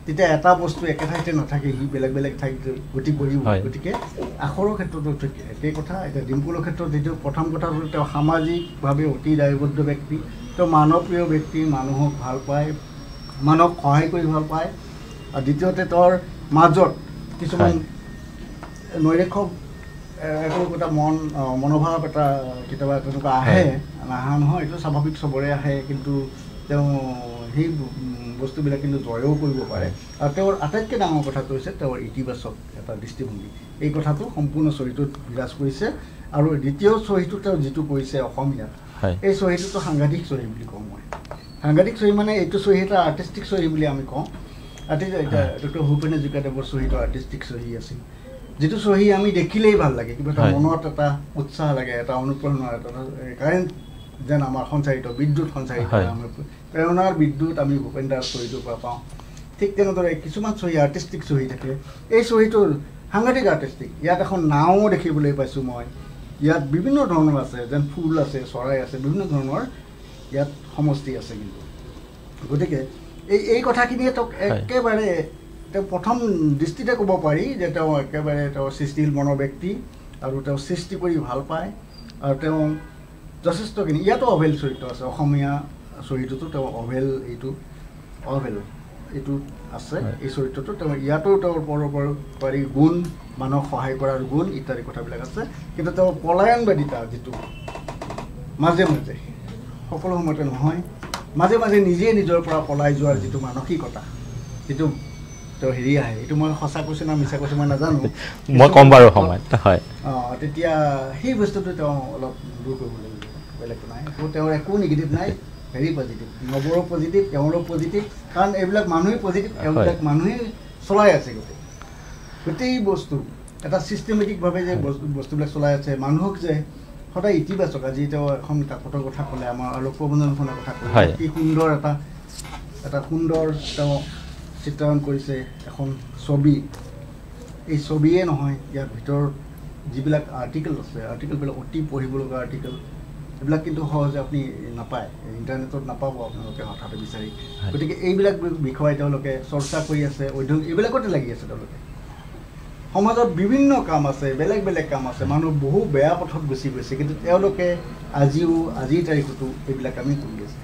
তেতিয়া এটা বস্তু একে ঠাইতে নাথাকে সি বেলেগ বেলেগ ঠাইত গতি কৰিব গতিকে আখৰৰ ক্ষেত্ৰতো একেই কথা এতিয়া ডিম্পুলৰ ক্ষেত্ৰত যিটো প্ৰথম কথা হ'ল তেওঁ সামাজিকভাৱে অতি দায়বদ্ধ ব্যক্তি তেওঁ মানৱপ্ৰিয় ব্যক্তি মানুহক ভাল পায় মানুহক সহায় কৰি ভাল পায় আৰু দ্বিতীয়তে তেওঁৰ মাজত কিছুমান নৈৰাশ্যক এটা মনোভাৱ এটা কেতিয়াবা তেনেকুৱা আহে নাহা নহয় এইটো স্বাভাৱিক চবৰে আহে কিন্তু তেওঁ সেই বস্তুবিলাক কিন্তু জয়ো কৰিব পাৰে আৰু তেওঁৰ আটাইতকৈ ডাঙৰ কথাটো হৈছে তেওঁৰ ইতিবাচক এটা দৃষ্টিভংগী এই কথাটো সম্পূৰ্ণ চহীটোত বিৰাজ কৰিছে আৰু দ্বিতীয় চহীটো তেওঁ যিটো কৰিছে অসমীয়াত এই চহীটোতো সাংঘাতিক চহী বুলি কওঁ মই সাংঘাতিক চহী মানে এইটো চহী এটা আৰ্টিষ্টিক চহী বুলি আমি কওঁ ডক্টৰ ভূপেন হাজৰিকাদেৱৰ চহীটো আৰ্টিষ্টিক চহী আছিল যিটো চহী আমি দেখিলেই ভাল লাগে কিবা এটা মনত এটা উৎসাহ লাগে এটা অনুপ্ৰেৰণা এটা কাৰেণ্ট যেন আমাৰ সঞ্চাৰিত বিদ্যুৎ সঞ্চাৰিত আমাৰ প্ৰেৰণাৰ বিদ্যুৎ আমি ভূপেন দাস চহীটোৰ পৰা পাওঁ ঠিক তেনেদৰে কিছুমান চহী আৰ্টিষ্টিক চহী থাকে এই চহীটো সাংঘাতিক আৰ্টিষ্টিক ইয়াত এখন নাও দেখিবলৈ পাইছোঁ মই ইয়াত বিভিন্ন ধৰণৰ আছে যেন ফুল আছে চৰাই আছে বিভিন্ন ধৰণৰ ইয়াত সমষ্টি আছে কিন্তু গতিকে এই কথাখিনিয়ে তেওঁক একেবাৰে তেওঁ প্ৰথম দৃষ্টিতে ক'ব পাৰি যে তেওঁ একেবাৰে তেওঁ সৃষ্টিশীল মনৰ ব্যক্তি আৰু তেওঁ সৃষ্টি কৰি ভাল পায় আৰু তেওঁ যথেষ্টখিনি ইয়াতো অভেল চৰিত্ৰ আছে অসমীয়া চৰিত্ৰটো তেওঁ অভেল এইটো আছে এই চৰিত্ৰটো তেওঁ ইয়াতো তেওঁৰ পৰোপকাৰী গুণ মানুহক সহায় কৰাৰ গুণ ইত্যাদি কথাবিলাক আছে কিন্তু তেওঁৰ পলায়নবাদিতা যিটো মাজে মাজে সকলো সময়তে নহয় মাজে মাজে নিজে নিজৰ পৰা পলাই যোৱাৰ যিটো মানসিকতা যিটো তেওঁ হেৰি আহে এইটো মই সঁচা কৈছোঁ না মিছা কৈছোঁ মই নাজানো
মই ক'ম বাৰু সময়ত হয়
তেতিয়া সেই বস্তুটো তেওঁ অলপ দূৰ কৰিব লাগিব বেলেগ নাই তেওঁৰ একো নিগেটিভ নাই ভেৰি পজিটিভ নৱৰো পজিটিভ তেওঁৰো পজিটিভ কাৰণ এইবিলাক মানুহেই পজিটিভ এইবিলাক মানুহেই চলাই আছে গোটেই বস্তু এটা চিষ্টেমেটিকভাৱে যে বস্তুবিলাক চলাই আছে মানুহক যে সদায় ইতিবাচক আজি তেওঁ এখন কাকতৰ কথা ক'লে আমাৰ লোকপ্ৰবন্ধনখনৰ কথা ক'লে কি সুন্দৰ এটা সুন্দৰ তেওঁ চিত্ৰায়ন কৰিছে এখন ছবি এই ছবিয়ে নহয় ইয়াৰ ভিতৰত যিবিলাক আৰ্টিকেল আছে আৰ্টিকেলবিলাক অতি পঢ়িব লগা আৰ্টিকেল এইবিলাক কিন্তু সহজে আপুনি নাপায় ইণ্টাৰনেটত নাপাব আপোনালোকে হঠাতে বিচাৰি গতিকে এইবিলাক বিষয়ে তেওঁলোকে চৰ্চা কৰি আছে অধ্যয়ন এইবিলাকতে লাগি আছে তেওঁলোকে সমাজত বিভিন্ন কাম আছে বেলেগ বেলেগ কাম আছে মানুহ বহু বেয়া পথত গুচি গৈছে কিন্তু তেওঁলোকে আজিৰ তাৰিখতো এইবিলাক আমি কৰি আছে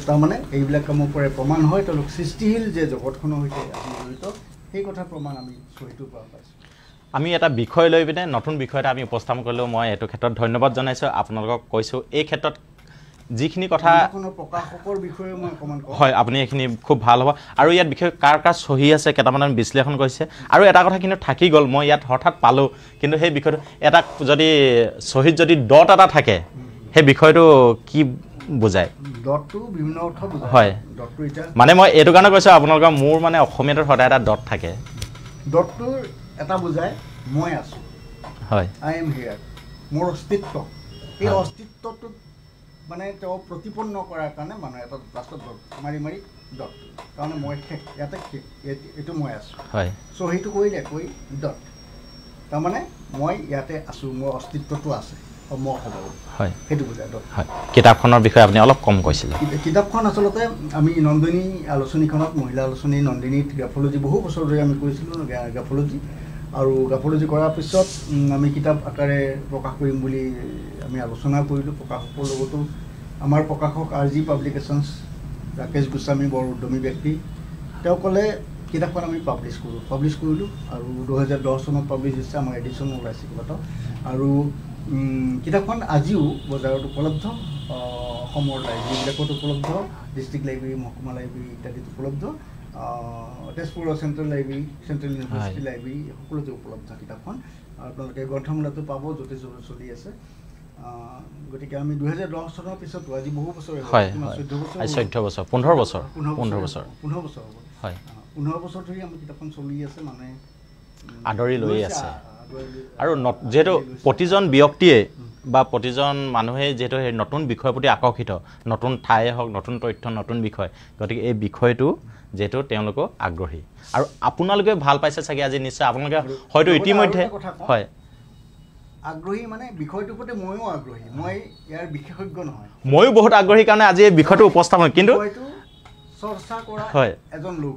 তাৰমানে এইবিলাক কামৰ পৰা প্ৰমাণ হয় তেওঁলোক সৃষ্টিশীল যে জগতখনৰ সৈতে আজি জড়িত সেই কথা প্ৰমাণ আমি চহীটোৰ পৰা পাইছোঁ
আমি এটা বিষয় লৈ পিনে নতুন বিষয় এটা আমি উপস্থাপন কৰিলোঁ মই এইটো ক্ষেত্ৰত ধন্যবাদ জনাইছোঁ আপোনালোকক কৈছোঁ এই ক্ষেত্ৰত যিখিনি কথা
প্ৰকাশকৰ বিষয়ে মই অকণমান
হয় আপুনি এইখিনি খুব ভাল হ'ব আৰু ইয়াত বিষয়ে কাৰ কাৰ চহী আছে কেইটামান আমি বিশ্লেষণ কৰিছে আৰু এটা কথা কিন্তু থাকি গ'ল মই ইয়াত হঠাৎ পালোঁ কিন্তু সেই বিষয়টো এটা যদি চহীত যদি ডট এটা থাকে সেই বিষয়টো কি বুজায়
ডটটো বিভিন্ন অৰ্থ বুজায়
হয়
ডটটো এতিয়া
মানে মই এইটো কাৰণে কৈছোঁ আপোনালোকৰ মোৰ মানে অসমীয়াটোত সদায় এটা ডট থাকে
ডটটোৰ এটা বুজায় মই আছোঁ
হয়
আই এম হিয়াৰ মোৰ অস্তিত্ব এই অস্তিত্বটোক মানে তেওঁ প্ৰতিপন্ন কৰাৰ কাৰণে মানুহে এটা লাষ্টত মাৰি ডট তাৰমানে মই শেষ ইয়াতে শেষ এইটো মই আছোঁ
হয়
চ' সেইটো কৰিলে কৈ ডট তাৰমানে মই ইয়াতে আছোঁ মোৰ অস্তিত্বটো আছে মই হ'ব
হয়
সেইটো বুজায় ডট
হয় কিতাপখনৰ বিষয়ে আপুনি অলপ কম কৈছিলে
কিতাপখন আচলতে আমি নন্দিনী আলোচনীখনত মহিলা আলোচনী নন্দিনীত গ্ৰাফলজি বহু বছৰ ধৰি আমি কৰিছিলোঁ গ্ৰাফলজি আৰু গ্ৰাফলজি কৰাৰ পিছত আমি কিতাপ আকাৰে প্ৰকাশ কৰিম বুলি আমি আলোচনা কৰিলোঁ প্ৰকাশকৰ লগতো আমাৰ প্ৰকাশক RG পাব্লিকেশ্যনছ ৰাকেশ গোস্বামী বৰ উদ্যমী ব্যক্তি তেওঁ ক'লে কিতাপখন আমি পাব্লিছ কৰিলোঁ আৰু 2010 চনত পাব্লিছ হৈছে আমাৰ এডিশ্যন ওলাইছে কিবাটা আৰু কিতাপখন আজিও বজাৰত উপলব্ধ অসমৰ লাইব্ৰেৰীবিলাকত উপলব্ধ ডিষ্ট্ৰিক্ট লাইব্ৰেৰী মহকুমা লাইব্ৰেৰী ইত্যাদিত উপলব্ধ তেজপুৰৰ central library central university library সকলোতে উপলব্ধ কিতাপখন আপোনালোকে গ্ৰন্থমেলাটো পাব য'তে য'তে চলি আছে গতিকে আমি 2010 চনৰ পিছতো আজি বহু বছৰ
15 বছৰ হ'ব
হয় 15 বছৰ ধৰি আমি কিতাপখন চলি আছে মানে
আদৰি লৈ আছে আৰু যেহেতু প্ৰতিজন ব্যক্তিয়ে বা প্ৰতিজন মানুহে যেহেতু সেই নতুন বিষয়ৰ প্ৰতি আকৰ্ষিত নতুন ঠাই হওক নতুন তথ্য নতুন বিষয় গতিকে এই বিষয়টো যেহেতু তেওঁলোকো আগ্ৰহী আৰু আপোনালোকে ভাল পাইছে চাগে আজি নিশ্চয় আপোনালোকে হয়তো ইতিমধ্যে হয়
আগ্ৰহী মানে বিষয়টোৰ প্ৰতি ময়ো আগ্ৰহী মই ইয়াৰ বিশেষজ্ঞ নহয়
ময়ো বহুত আগ্ৰহী কাৰণে আজি এই বিষয়টো উপস্থাপন কিন্তু
চৰ্চা কৰা
হয়
এজন লোক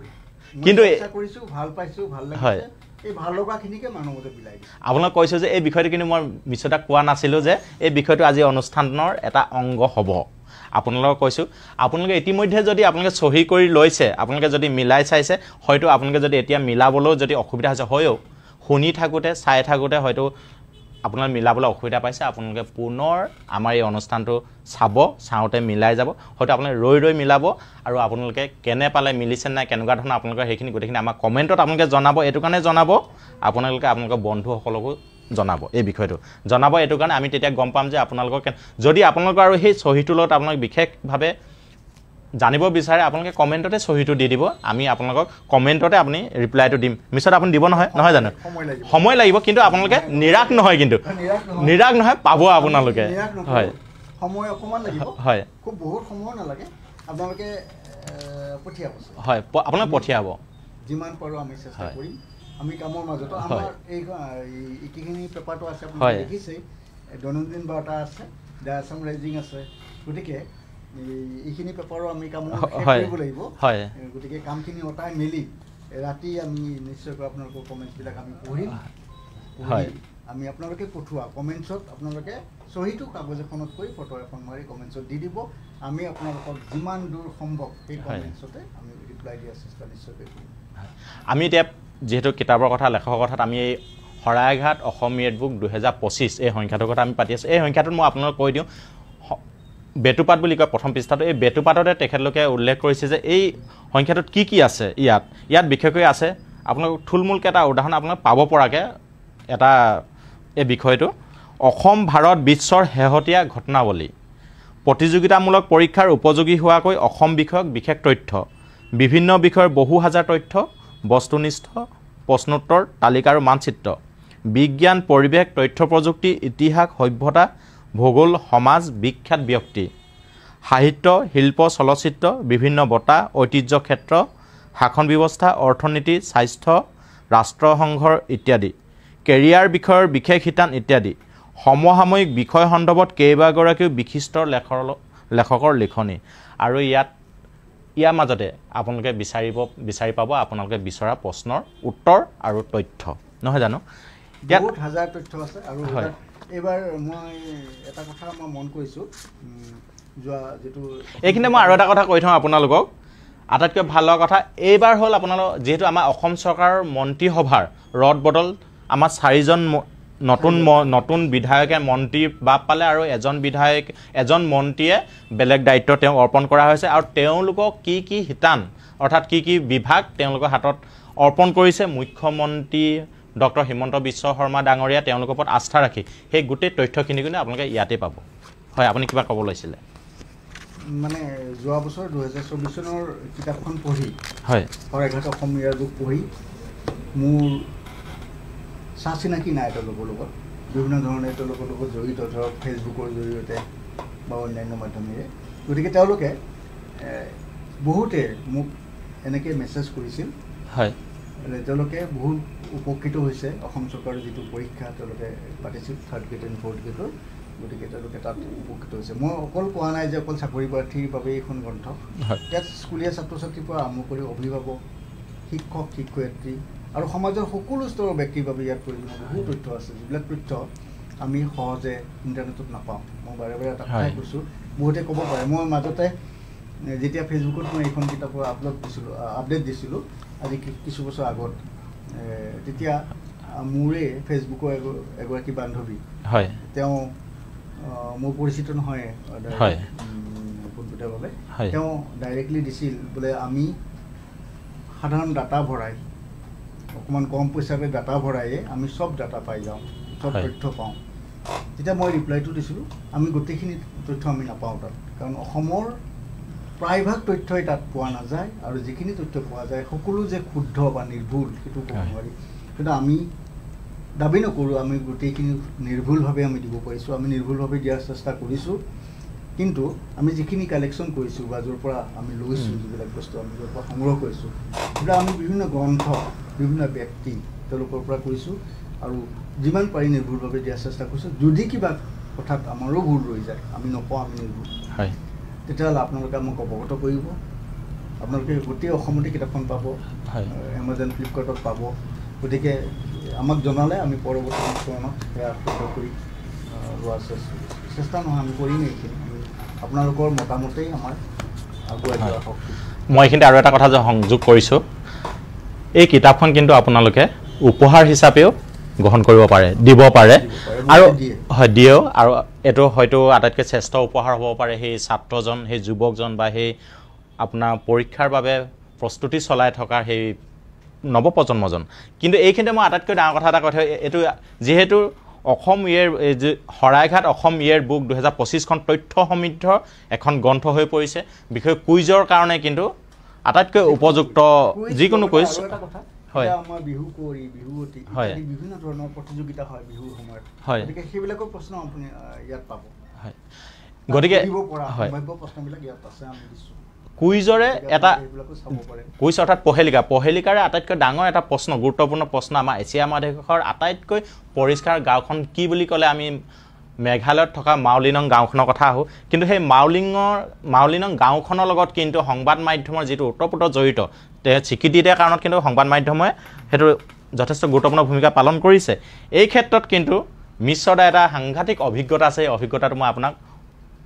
কিন্তু
চৰ্চা কৰিছো ভাল পাইছো ভাল লাগিছে এই ভাল লগাখিনিকে মানুহমতে বিলাই
আপোনাক কৈছোঁ যে এই বিষয়টো কিন্তু মই মিছটা কোৱা নাছিলোঁ যে এই বিষয়টো আজি অনুষ্ঠানৰ এটা অংগ হ'ব আপোনালোকক কৈছোঁ আপোনালোকে ইতিমধ্যে যদি আপোনালোকে চহী কৰি লৈছে আপোনালোকে যদি মিলাই চাইছে হয়তো আপোনালোকে যদি এতিয়া মিলাবলৈও যদি অসুবিধা হৈছে হয়ও শুনি থাকোঁতে চাই থাকোঁতে হয়তো আপোনালোকে মিলাবলৈ অসুবিধা পাইছে আপোনালোকে পুনৰ আমাৰ এই অনুষ্ঠানটো চাওঁতে মিলাই যাব হয়তো আপোনালোকে ৰৈ মিলাব আৰু আপোনালোকে কেনে পালে মিলিছে নাই কেনেকুৱা ধৰণৰ আপোনালোকৰ সেইখিনি গোটেইখিনি আমাক কমেণ্টত আপোনালোকে জনাব এইটো কাৰণে জনাব আপোনালোকৰ বন্ধুসকলকো জনাব এই বিষয়টো জনাব এইটো কাৰণে আমি তেতিয়া গম পাম যে আপোনালোকৰ যদি আপোনালোকৰ আৰু সেই চহীটোৰ লগত আপোনালোক বিশেষভাৱে জানিব বিচাৰে আপোনালোকে কমেণ্টতে চহীটো দি দিব আমি আপোনালোকক কমেণ্টতে আপুনি ৰিপ্লাইটো দিম মিছত আপুনি দিব নহয় জানো সময় লাগিব কিন্তু আপোনালোকে নিৰাশ নহয় কিন্তু নিৰাশ নহয় পাব আপোনালোকে হয়
সময় অকমান লাগিব
হয়
খুব বহুত সময় নালাগে আপোনালোকে পঠিয়াব
হয় আপোনালোকে পঠিয়াব
যিমান পাৰো আমি চেষ্টা কৰিম আমি কামৰ মাজত আমাৰ এই ইকিখিনি পেপাৰটো আছে আপুনি দেখিছে দৈনন্দিন বাৰ্তা আছে দ্য আছাম ৰাইজিং আছে গতিকে এইখিনি পেপাৰো আমি কাম কৰিব লাগিব গতিকে কামখিনি অটাই মেলি ৰাতি আমি নিশ্চয়কৈ আপোনালোকৰ কমেণ্টছবিলাক আমি পঢ়িম আমি আপোনালোকে পঠোৱা কমেণ্টছত আপোনালোকে চহীটো কাগজ এখনত কৰি ফটো এখন মাৰি কমেণ্টছত দি দিব আমি আপোনালোকক যিমান দূৰ সম্ভৱ সেই কমেণ্টছতে আমি ৰিপ্লাই দিয়াৰ চেষ্টা নিশ্চয়কৈ কৰিম
আমি এতিয়া যেহেতু কিতাপৰ কথা লেখকৰ কথাত আমি এই শৰাইঘাট অসম ৰিয়েডবুক 2025 এই সংখ্যাটোৰ কথা আমি পাতি আছোঁ এই সংখ্যাটোত মই আপোনালোকক কৈ দিওঁ বেটুপাত বুলি কয় প্ৰথম পৃষ্ঠাটো এই বেটুপাততে তেখেতলোকে উল্লেখ কৰিছে যে এই সংখ্যাটোত কি আছে ইয়াত বিশেষকৈ আছে আপোনালোক থুলমূলকৈ এটা উদাহৰণ আপোনালোকে পাব পৰাকৈ এটা এই বিষয়টো অসম ভাৰত বিশ্বৰ শেহতীয়া ঘটনাৱলী প্ৰতিযোগিতামূলক পৰীক্ষাৰ উপযোগী হোৱাকৈ অসম বিষয়ক বিশেষ তথ্য বিভিন্ন বিষয়ৰ বহু হাজাৰ তথ্য বস্তুনিষ্ঠ প্ৰশ্নোত্তৰ তালিকা আৰু মানচিত্ৰ বিজ্ঞান পৰিৱেশ তথ্য প্ৰযুক্তি ইতিহাস সভ্যতা ভূগোল সমাজ বিখ্যাত ব্যক্তি সাহিত্য শিল্প চলচ্চিত্ৰ বিভিন্ন বঁটা ঐতিহ্য ক্ষেত্ৰ শাসন ব্যৱস্থা অৰ্থনীতি স্বাস্থ্য ৰাষ্ট্ৰসংঘৰ ইত্যাদি কেৰিয়াৰ বিষয়ৰ বিশেষ শিতান ইত্যাদি সমসাময়িক বিষয় সন্দৰ্ভত কেইবাগৰাকীও বিশিষ্ট লেখকৰ লিখনি আৰু ইয়াৰ মাজতে আপোনালোকে বিচাৰি পাব আপোনালোকে বিচৰা প্ৰশ্নৰ উত্তৰ আৰু তথ্য নহয় জানো
বহুত হাজাৰ তথ্য আছে আৰু এইবাৰ মই এটা কথা মই মন কৰিছোঁ যোৱা যেটো
এইখিনি মই আৰু এটা কথা কৈ থওঁ আপোনালোকক আটাইতকৈ ভাল লগা কথা এইবাৰ হ'ল আপোনালোক যেহেতু আমাৰ অসম চৰকাৰৰ মন্ত্ৰীসভাৰ ৰদ বদল আমাৰ 4জন নতুন বিধায়কে মন্ত্ৰী বাপ পালে আৰু এজন মন্ত্ৰীয়ে বেলেগ দায়িত্ব তেওঁ অৰ্পণ কৰা হৈছে আৰু তেওঁলোকক কি শিতান অৰ্থাৎ কি বিভাগ তেওঁলোকৰ হাতত অৰ্পণ কৰিছে মুখ্যমন্ত্ৰী ডক্টৰ হিমন্ত বিশ্ব শৰ্মা ডাঙৰীয়া তেওঁলোকৰ ওপৰত আস্থা ৰাখি সেই গোটেই তথ্যখিনি কিন্তু আপোনালোকে ইয়াতে পাব হয় আপুনি কিবা ক'ব লৈছিলে
মানে যোৱা বছৰ 2024 চনৰ কিতাপখন পঢ়ি
হয়
শৰাইঘাট অসম ৰিয়েডবুক পঢ়ি মোৰ চিনাকি নাই তেওঁলোকৰ লগত বিভিন্ন ধৰণে তেওঁলোকৰ লগত জড়িত ধৰক ফেচবুকৰ জৰিয়তে বা অন্যান্য মাধ্যমেৰে গতিকে তেওঁলোকে বহুতে মোক এনেকৈ মেছেজ কৰিছিল
হয়
তেওঁলোকে বহুত উপকৃত হৈছে অসম চৰকাৰৰ যিটো পৰীক্ষা তেওঁলোকে পাতিছিল 3rd গ্ৰেড and 4th গ্ৰেডৰ গতিকে তেওঁলোকে তাত উপকৃত হৈছে মই অকল কোৱা নাই যে অকল চাকৰি প্ৰাৰ্থীৰ বাবে এইখন গ্ৰন্থ ইয়াত স্কুলীয়া ছাত্ৰ ছাত্ৰীৰ পৰা আৰম্ভ কৰি অভিভাৱক শিক্ষক শিক্ষয়িত্ৰী আৰু সমাজৰ সকলো স্তৰৰ ব্যক্তিৰ বাবে ইয়াত প্ৰয়োজনীয় বহু তথ্য আছে যিবিলাক তথ্য আমি সহজে ইণ্টাৰনেটত নাপাওঁ মই বাৰে বাৰে এটা কথাই কৈছোঁ বহুতে ক'ব পাৰে মই মাজতে যেতিয়া ফেচবুকত মই এইখন কিতাপৰ আপডেট দিছিলোঁ আজি কিছু বছৰ আগত তেতিয়া মোৰে ফেচবুকৰ এগৰাকী বান্ধৱী
হয়
তেওঁ মোৰ পৰিচিত নহয় পোনপটীয়াভাৱে তেওঁ ডাইৰেক্টলি দিছিল বোলে আমি সাধাৰণ ডাটা ভৰাই অকণমান কম পইচাৰে ডাটা ভৰায়ে আমি চব ডাটা পাই যাওঁ চব তথ্য পাওঁ তেতিয়া মই ৰিপ্লাইটো দিছিলোঁ আমি গোটেইখিনি তথ্য আমি নাপাওঁ তাত কাৰণ অসমৰ প্ৰায়ভাগ তথ্যই তাত পোৱা নাযায় আৰু যিখিনি তথ্য পোৱা যায় সকলো যে শুদ্ধ বা নিৰ্ভুল সেইটো ক'ব নোৱাৰি কিন্তু আমি দাবী নকৰোঁ আমি গোটেইখিনি নিৰ্ভুলভাৱে আমি দিব পাৰিছোঁ, আমি নিৰ্ভুলভাৱে দিয়াৰ চেষ্টা কৰিছোঁ। কিন্তু আমি যিখিনি কালেকশ্যন কৰিছোঁ বা য'ৰ পৰা আমি লৈছোঁ, যিবিলাক বস্তু আমি য'ৰ পৰা সংগ্ৰহ কৰিছোঁ, সেইবিলাক আমি বিভিন্ন গ্ৰন্থ, বিভিন্ন ব্যক্তি তেওঁলোকৰ পৰা কৰিছোঁ আৰু যিমান পাৰি নিৰ্ভুলভাৱে দিয়াৰ চেষ্টা কৰিছোঁ। যদি কিবা কথাত আমাৰো ভুল ৰৈ যায়, আমি নকওঁ আমি নিৰ্ভুল, তেতিয়াহ'লে আপোনালোকে আমাক অৱগত কৰিব। আপোনালোকে গোটেই অসমতে কিতাপখন পাব, এমাজন ফ্লিপকাৰ্টত পাব। গতিকে আমাক জনালে আমি পৰৱৰ্তী সংস্কৰণত সেয়া আপলোড কৰি লোৱা চেষ্টা নহয়, আমি কৰিমেই এইখিনি। আপোনালোকৰ মতামতেই আমাৰ আগুৱাই যোৱা শক্তি।
মই এইখিনিতে আৰু এটা কথা যে সংযোগ কৰিছোঁ, এই কিতাপখন কিন্তু আপোনালোকে উপহাৰ হিচাপেও গ্ৰহণ কৰিব পাৰে, দিব পাৰে আৰু হয় দিয়েও। আৰু এইটো হয়তো আটাইতকৈ শ্ৰেষ্ঠ উপহাৰ হ'ব পাৰে সেই ছাত্ৰজন, সেই যুৱকজন বা সেই আপোনাৰ পৰীক্ষাৰ বাবে প্ৰস্তুতি চলাই থকাৰ সেই নৱপ্ৰজন্মজন। কিন্তু এইখিনিতে মই আটাইতকৈ ডাঙৰ কথা এটা কৈ থওঁ, এইটো যিহেতু অসম শৰাইঘাট অসম ইয়েৰ বুক 2025খন তথ্য সমৃদ্ধ এখন গ্ৰন্থ হৈ পৰিছে। বিশেষ কুইজৰ কাৰণে কিন্তু আটাইতকৈ উপযুক্ত যিকোনো কুইজ।
হয়, আমাৰ বিহু কুঁৱৰী, বিহুৱতী ইত্যাদি বিভিন্ন ধৰণৰ প্ৰতিযোগিতা হয় বিহুৰ সময়ত। গতিকে সেইবিলাকৰ প্ৰশ্ন আপুনি ইয়াত পাব।
গতিকে
প্ৰশ্নবিলাক ইয়াত আছে, আমি দিছোঁ।
কুইজৰে এটা কুইজ অৰ্থাৎ পহেলিকাৰে আটাইতকৈ ডাঙৰ এটা প্ৰশ্ন, গুৰুত্বপূৰ্ণ প্ৰশ্ন, আমাৰ এছিয়া মহাদেশৰ আটাইতকৈ পৰিষ্কাৰ গাঁওখন কি বুলি ক'লে আমি মেঘালয়ত থকা মাউলিনং গাঁওখনৰ কথা আহোঁ। কিন্তু সেই মাউলিনং গাঁওখনৰ লগত কিন্তু সংবাদ মাধ্যমৰ যিটো ওতঃপ্ৰোত জড়িত, স্বীকৃতি দিয়াৰ কাৰণত কিন্তু সংবাদ মাধ্যমে সেইটো যথেষ্ট গুৰুত্বপূৰ্ণ ভূমিকা পালন কৰিছে। এই ক্ষেত্ৰত কিন্তু মিশ্ৰদাৰ এটা সাংঘাতিক অভিজ্ঞতা আছে। এই অভিজ্ঞতাটো মই আপোনাক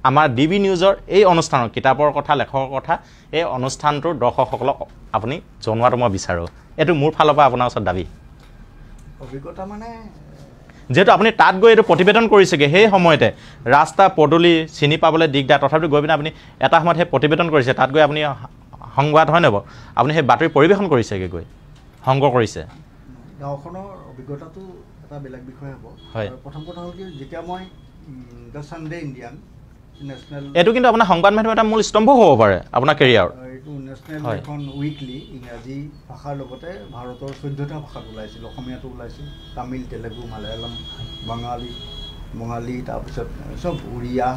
আমাৰ DB নিউজৰ এই অনুষ্ঠানৰ কিতাপৰ কথা, লেখকৰ কথা, এই অনুষ্ঠানটোৰ দৰ্শকসকলক আপুনি জনোৱাটো মই বিচাৰোঁ। এইটো মোৰ ফালৰ পৰা আপোনাৰ ওচৰত দাবী।
অভিজ্ঞতা মানে
যেহেতু আপুনি তাত গৈ এইটো প্ৰতিবেদন কৰিছেগৈ, সেই সময়তে ৰাস্তা পদূলি চিনি পাবলৈ দিগদাৰ, তথাপিও গৈ পিনে আপুনি এটা সময়ত সেই প্ৰতিবেদন কৰিছে, তাত গৈ আপুনি সংবাদ হয় নহয়, আপুনি সেই বাতৰি পৰিৱেশন কৰিছেগৈ, গৈ সংগ্ৰহ কৰিছে।
গাঁওখনৰ অভিজ্ঞতাটো এটা বেলেগ বিষয় হ'ব। হয়, প্ৰথম কথা হ'ল কি, যেতিয়া মই দ্য ছানডে ইণ্ডিয়ান নেশ্যনেল,
এইটো কিন্তু আপোনাৰ সংবাদ মাধ্যমৰ এটা মূল স্তম্ভ হ'ব পাৰে আপোনাৰ কেৰিয়াৰ।
এইটো নেশ্যনেল এখন উইকলি ইংৰাজী ভাষাৰ লগতে ভাৰতৰ 14টা ভাষাত ওলাইছিল। অসমীয়াটো ওলাইছিল, তামিল, তেলেগু, মালায়ালম, বঙালী, তাৰপিছত চব উৰিয়া,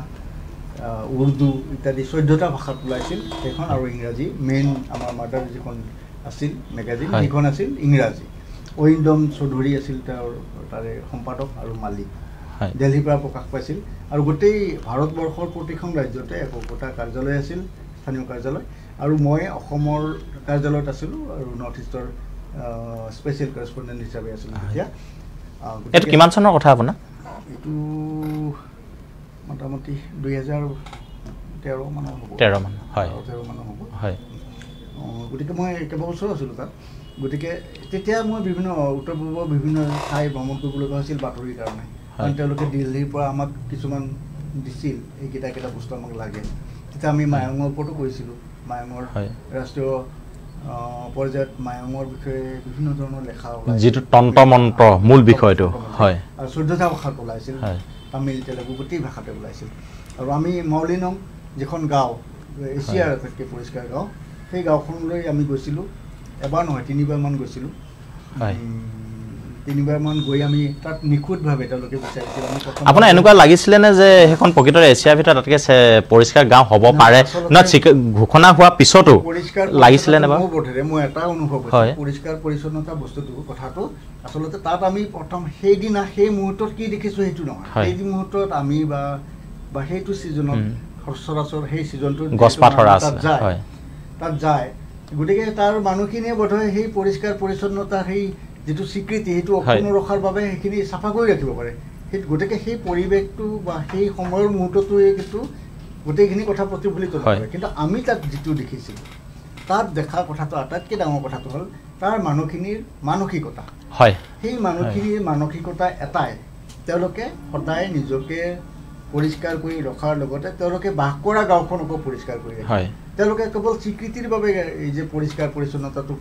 উৰ্দু ইত্যাদি 14টা ভাষাত ওলাইছিল সেইখন। আৰু ইংৰাজী মেইন আমাৰ মাদাৰ যিখন আছিল মেগাজিন, সেইখন আছিল ইংৰাজী। অৰিন্দম চৌধুৰী আছিল তেওঁৰ তাৰে সম্পাদক আৰু মালিক। দিল্লীৰ পৰা প্ৰকাশ পাইছিল আৰু গোটেই ভাৰতবৰ্ষৰ প্ৰতিখন ৰাজ্যতে একোটা কাৰ্যালয় আছিল, স্থানীয় কাৰ্যালয়। আৰু মই অসমৰ কাৰ্যালয়ত আছিলোঁ আৰু নৰ্থ ইষ্টৰ স্পেচিয়েল কৰেছপণ্ডেণ্ট হিচাপে আছিলোঁ তেতিয়া।
এইটো কিমান চনৰ কথা আপোনাৰ?
এইটো মোটামুটি 2013 মানৰ হ'ব।
13 মান, হয়,
13 মানৰ হ'ব।
হয়।
গতিকে মই কেইবাবছৰো আছিলোঁ তাত। গতিকে তেতিয়া মই বিভিন্ন উত্তৰ পূৰ্বৰ বিভিন্ন ঠাই ভ্ৰমণ কৰিবলগা হৈছিল বাতৰিৰ কাৰণে। কাৰণ তেওঁলোকে দিল্লীৰ পৰা আমাক কিছুমান দিছিল, এইকেইটা বস্তু আমাক লাগে। তেতিয়া আমি মায়ঙৰ ওপৰতো কৰিছিলোঁ। মায়ঙৰ ৰাষ্ট্ৰীয় পৰ্যায়ত মায়ঙৰ বিষয়ে বিভিন্ন ধৰণৰ লেখা ওলাইছিল,
যিটো তন্ত্ৰ মন্ত্ৰ মূল বিষয়টো। হয়,
আৰু 14টা ভাষাত ওলাইছিল, তামিল, তেলেগু গোটেই ভাষাতে ওলাইছিল। আৰু আমি মাউলিনং যিখন গাঁও, এছিয়াৰ আটাইতকৈ পৰিষ্কাৰ গাঁও, সেই গাঁওখনলৈ আমি গৈছিলোঁ। এবাৰ নহয়, 3বাৰমান গৈছিলোঁ। 3বাৰমান গৈ আমি তাত নিখুঁতভাৱে তেওঁলোকে বিচাৰিছিল।
আপোনাৰ এনেকুৱা লাগিছিলেনে যে সেইখন প্ৰকৃততে এছিয়াৰ ভিতৰত তাতকৈ পৰিষ্কাৰ গাঁও হ'ব পাৰে? ঘোষণা হোৱাৰ পিছতো লাগিছিলে নে বাৰু?
মোৰ বোধেৰে মই এটা অনুভৱ হৈছে, পৰিষ্কাৰ পৰিচ্ছন্নতা বস্তুটো কথাটো আচলতে তাত আমি প্ৰথম সেইদিনা সেই মুহূৰ্তত কি দেখিছোঁ সেইটো নহয়। সেই মুহূৰ্তত আমি বা সেইটো ছিজনত সচৰাচৰ সেই ছিজনটো তাত যায়, গতিকে তাৰ মানুহখিনিয়ে বোধহয় সেই পৰিষ্কাৰ পৰিচ্ছন্নতাৰ সেই যিটো স্বীকৃতি সেইটো অক্ষুণ্ণ ৰখাৰ বাবে সেইখিনি চাফা কৰি ৰাখিব পাৰে। গতিকে সেই পৰিৱেশটো বা সেই সময়ৰ মুহূৰ্তটোৱে কিন্তু গোটেইখিনি কথা প্ৰতিফলিত নকৰে। কিন্তু আমি তাত যিটো দেখিছিলোঁ, তাত দেখা কথাটো আটাইতকৈ ডাঙৰ কথাটো হ'ল তাৰ মানুহখিনিৰ মানসিকতা। সেই মানুহখিনিৰ মানসিকতা এটাই, তেওঁলোকে সদায় নিজকে পৰিষ্কাৰ কৰি ৰখাৰ লগতে তেওঁলোকে বাস কৰা গাঁওখনকো পৰিষ্কাৰ কৰি ৰাখে। তেওঁলোকে কেৱল স্বীকৃতিৰ বাবে এই যে পৰিষ্কাৰ পৰিচ্ছন্নতাটোক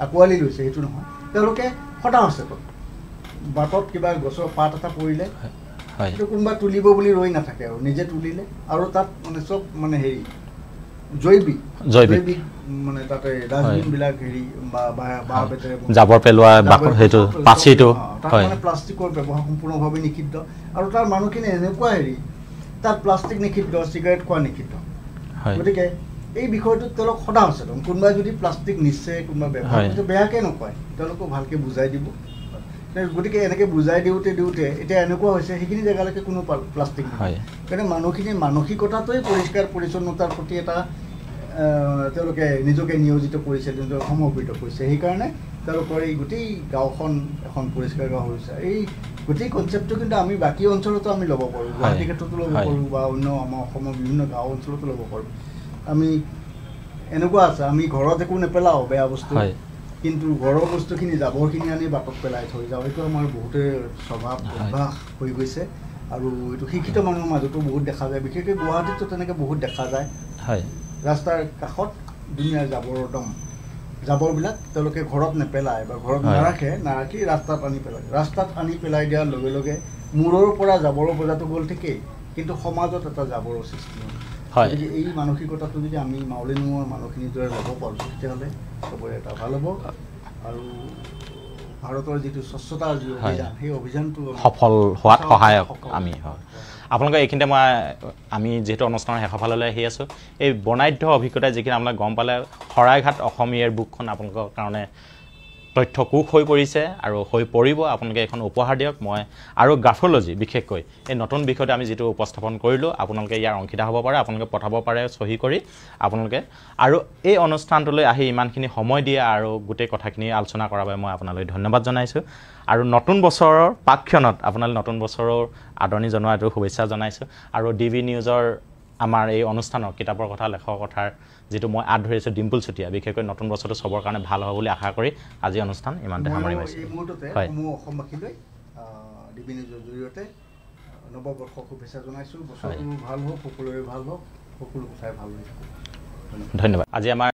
আঁকোৱালি লৈছে সেইটো নহয়, তেওঁলোকে সদা সচেতন। বাটত কিবা গছৰ পাত এটা পৰিলে সেইটো কোনোবা তুলিব বুলি ৰৈ নাথাকে, আৰু নিজে তুলিলে। আৰু তাত মানে চব মানে হেৰি জৈৱিক মানে তাতে ডাষ্টবিনবিলাক হেৰি বা বেটেৰে
জাবৰ পেলোৱা সেইটো পাচিটো
হয় মানে প্লাষ্টিকৰ ব্যৱহাৰ সম্পূৰ্ণভাৱে নিষিদ্ধ আৰু তাৰ মানুহখিনি এনেকুৱা হেৰি তাত প্লাষ্টিক নিষিদ্ধ চিগাৰেট খোৱা নিষিদ্ধ গতিকে এই বিষয়টোত তেওঁলোক সদা সচেতন কোনোবাই যদি প্লাষ্টিক নিশ্চয় কোনোবা ব্যৱহাৰ কৰিছে বেয়াকে নকয় তেওঁলোকক ভালকে বুজাই দিব গতিকে এনেকৈ বুজাই দিওঁতে এতিয়া এনেকুৱা হৈছে সেইখিনি জেগালৈকে কোনো প্লাষ্টিক নহয় কাৰণ মানুহখিনি মানসিকতাটোৱেই পৰিষ্কাৰ পৰিচ্ছন্নতাৰ প্ৰতি এটা তেওঁলোকে নিজকে নিয়োজিত কৰিছে নিজকে সমৰ্পিত কৰিছে সেইকাৰণে তেওঁলোকৰ এই গোটেই গাঁওখন এখন পৰিষ্কাৰ গাঁও হৈছে এই গোটেই কনচেপ্টটো কিন্তু আমি বাকী অঞ্চলতো আমি ল'ব পাৰোঁ গুৱাহাটী ক্ষেত্ৰতো ল'ব পাৰোঁ বা অন্য আমাৰ অসমৰ বিভিন্ন গাঁও অঞ্চলতো ল'ব পাৰোঁ আমি এনেকুৱা আছে আমি ঘৰত একো নেপেলাওঁ বেয়া বস্তু কিন্তু ঘৰৰ বস্তুখিনি জাবৰখিনি আনি বাটত পেলাই থৈ যাওঁ এইটো আমাৰ বহুতে স্বভাৱ অভ্যাস হৈ গৈছে আৰু এইটো শিক্ষিত মানুহৰ মাজতো বহুত দেখা যায় বিশেষকৈ গুৱাহাটীতো তেনেকৈ বহুত দেখা যায় ৰাস্তাৰ কাষত ধুনীয়া জাবৰৰ দম জাবৰবিলাক তেওঁলোকে ঘৰত নেপেলায় বা ঘৰত নাৰাখি ৰাস্তাত আনি পেলাই দিয়াৰ লগে লগে মূৰৰ পৰা জাবৰৰ বজাটো গ'ল ঠিকেই কিন্তু সমাজত এটা জাবৰৰ সৃষ্টি হয় এই মানসিকতাটো যদি আমি মাউলি নোহোৱা মানুহখিনিৰ দৰে ল'ব পাৰোঁ তেতিয়াহ'লে চবৰে এটা ভাল হ'ব আৰু ভাৰতৰ যিটো স্বচ্ছতাৰ যি অভিযান সেই অভিযানটো
সফল হোৱাত সহায়ক আমি হয় আপোনালোকে এইখিনিতে আমি যিহেতু অনুষ্ঠানৰ শেষৰ ফাললৈ আহি আছোঁ এই বৰ্ণাঢ্য অভিজ্ঞতাই যিখিনি আপোনালোকে গম পালে শৰাইঘাট অসমীয়াৰ বুকখন আপোনালোকৰ কাৰণে তথ্য কোষ হৈ পৰিছে আৰু হৈ পৰিব আপোনালোকে এখন উপহাৰ দিয়ক মই আৰু গ্ৰাফোলজি বিশেষকৈ এই নতুন বিষয়টো আমি যিটো উপস্থাপন কৰিলোঁ আপোনালোকে ইয়াৰ অংশীদাৰ হ'ব পাৰে আপোনালোকে পঠাব পাৰে চহী কৰি আপোনালোকে আৰু এই অনুষ্ঠানটোলৈ আহি ইমানখিনি সময় দিয়ে আৰু গোটেই কথাখিনি আলোচনা কৰাৰ বাবে মই আপোনালৈ ধন্যবাদ জনাইছোঁ আৰু নতুন বছৰৰ পাকক্ষণত আপোনালোকে নতুন বছৰৰ আদৰণি জনোৱাটো শুভেচ্ছা জনাইছোঁ আৰু ডিবি নিউজৰ আমাৰ এই অনুষ্ঠানৰ কিতাপৰ কথা লেখকৰ কথাৰ যেটো মই আদ ধৰিছোঁ ডিম্পল চুটিয়া বিশেষকৈ নতুন বছৰটো সবৰ কাৰণে ভাল হ'ব বুলি আশা কৰি আজি অনুষ্ঠান ইমানতে সামৰি মাৰিছোঁ
এই মুহূৰ্ততে সমূহ অসমবাসীলৈ ডিবি নিউজৰ জৰিয়তে নৱবৰ্ষৰ শুভেচ্ছা জনাইছোঁ বছৰটো ভাল হওক সকলোৰে ভাল হওক সকলো কথাই ভাল হৈ থাকক
ধন্যবাদ আজি আমাৰ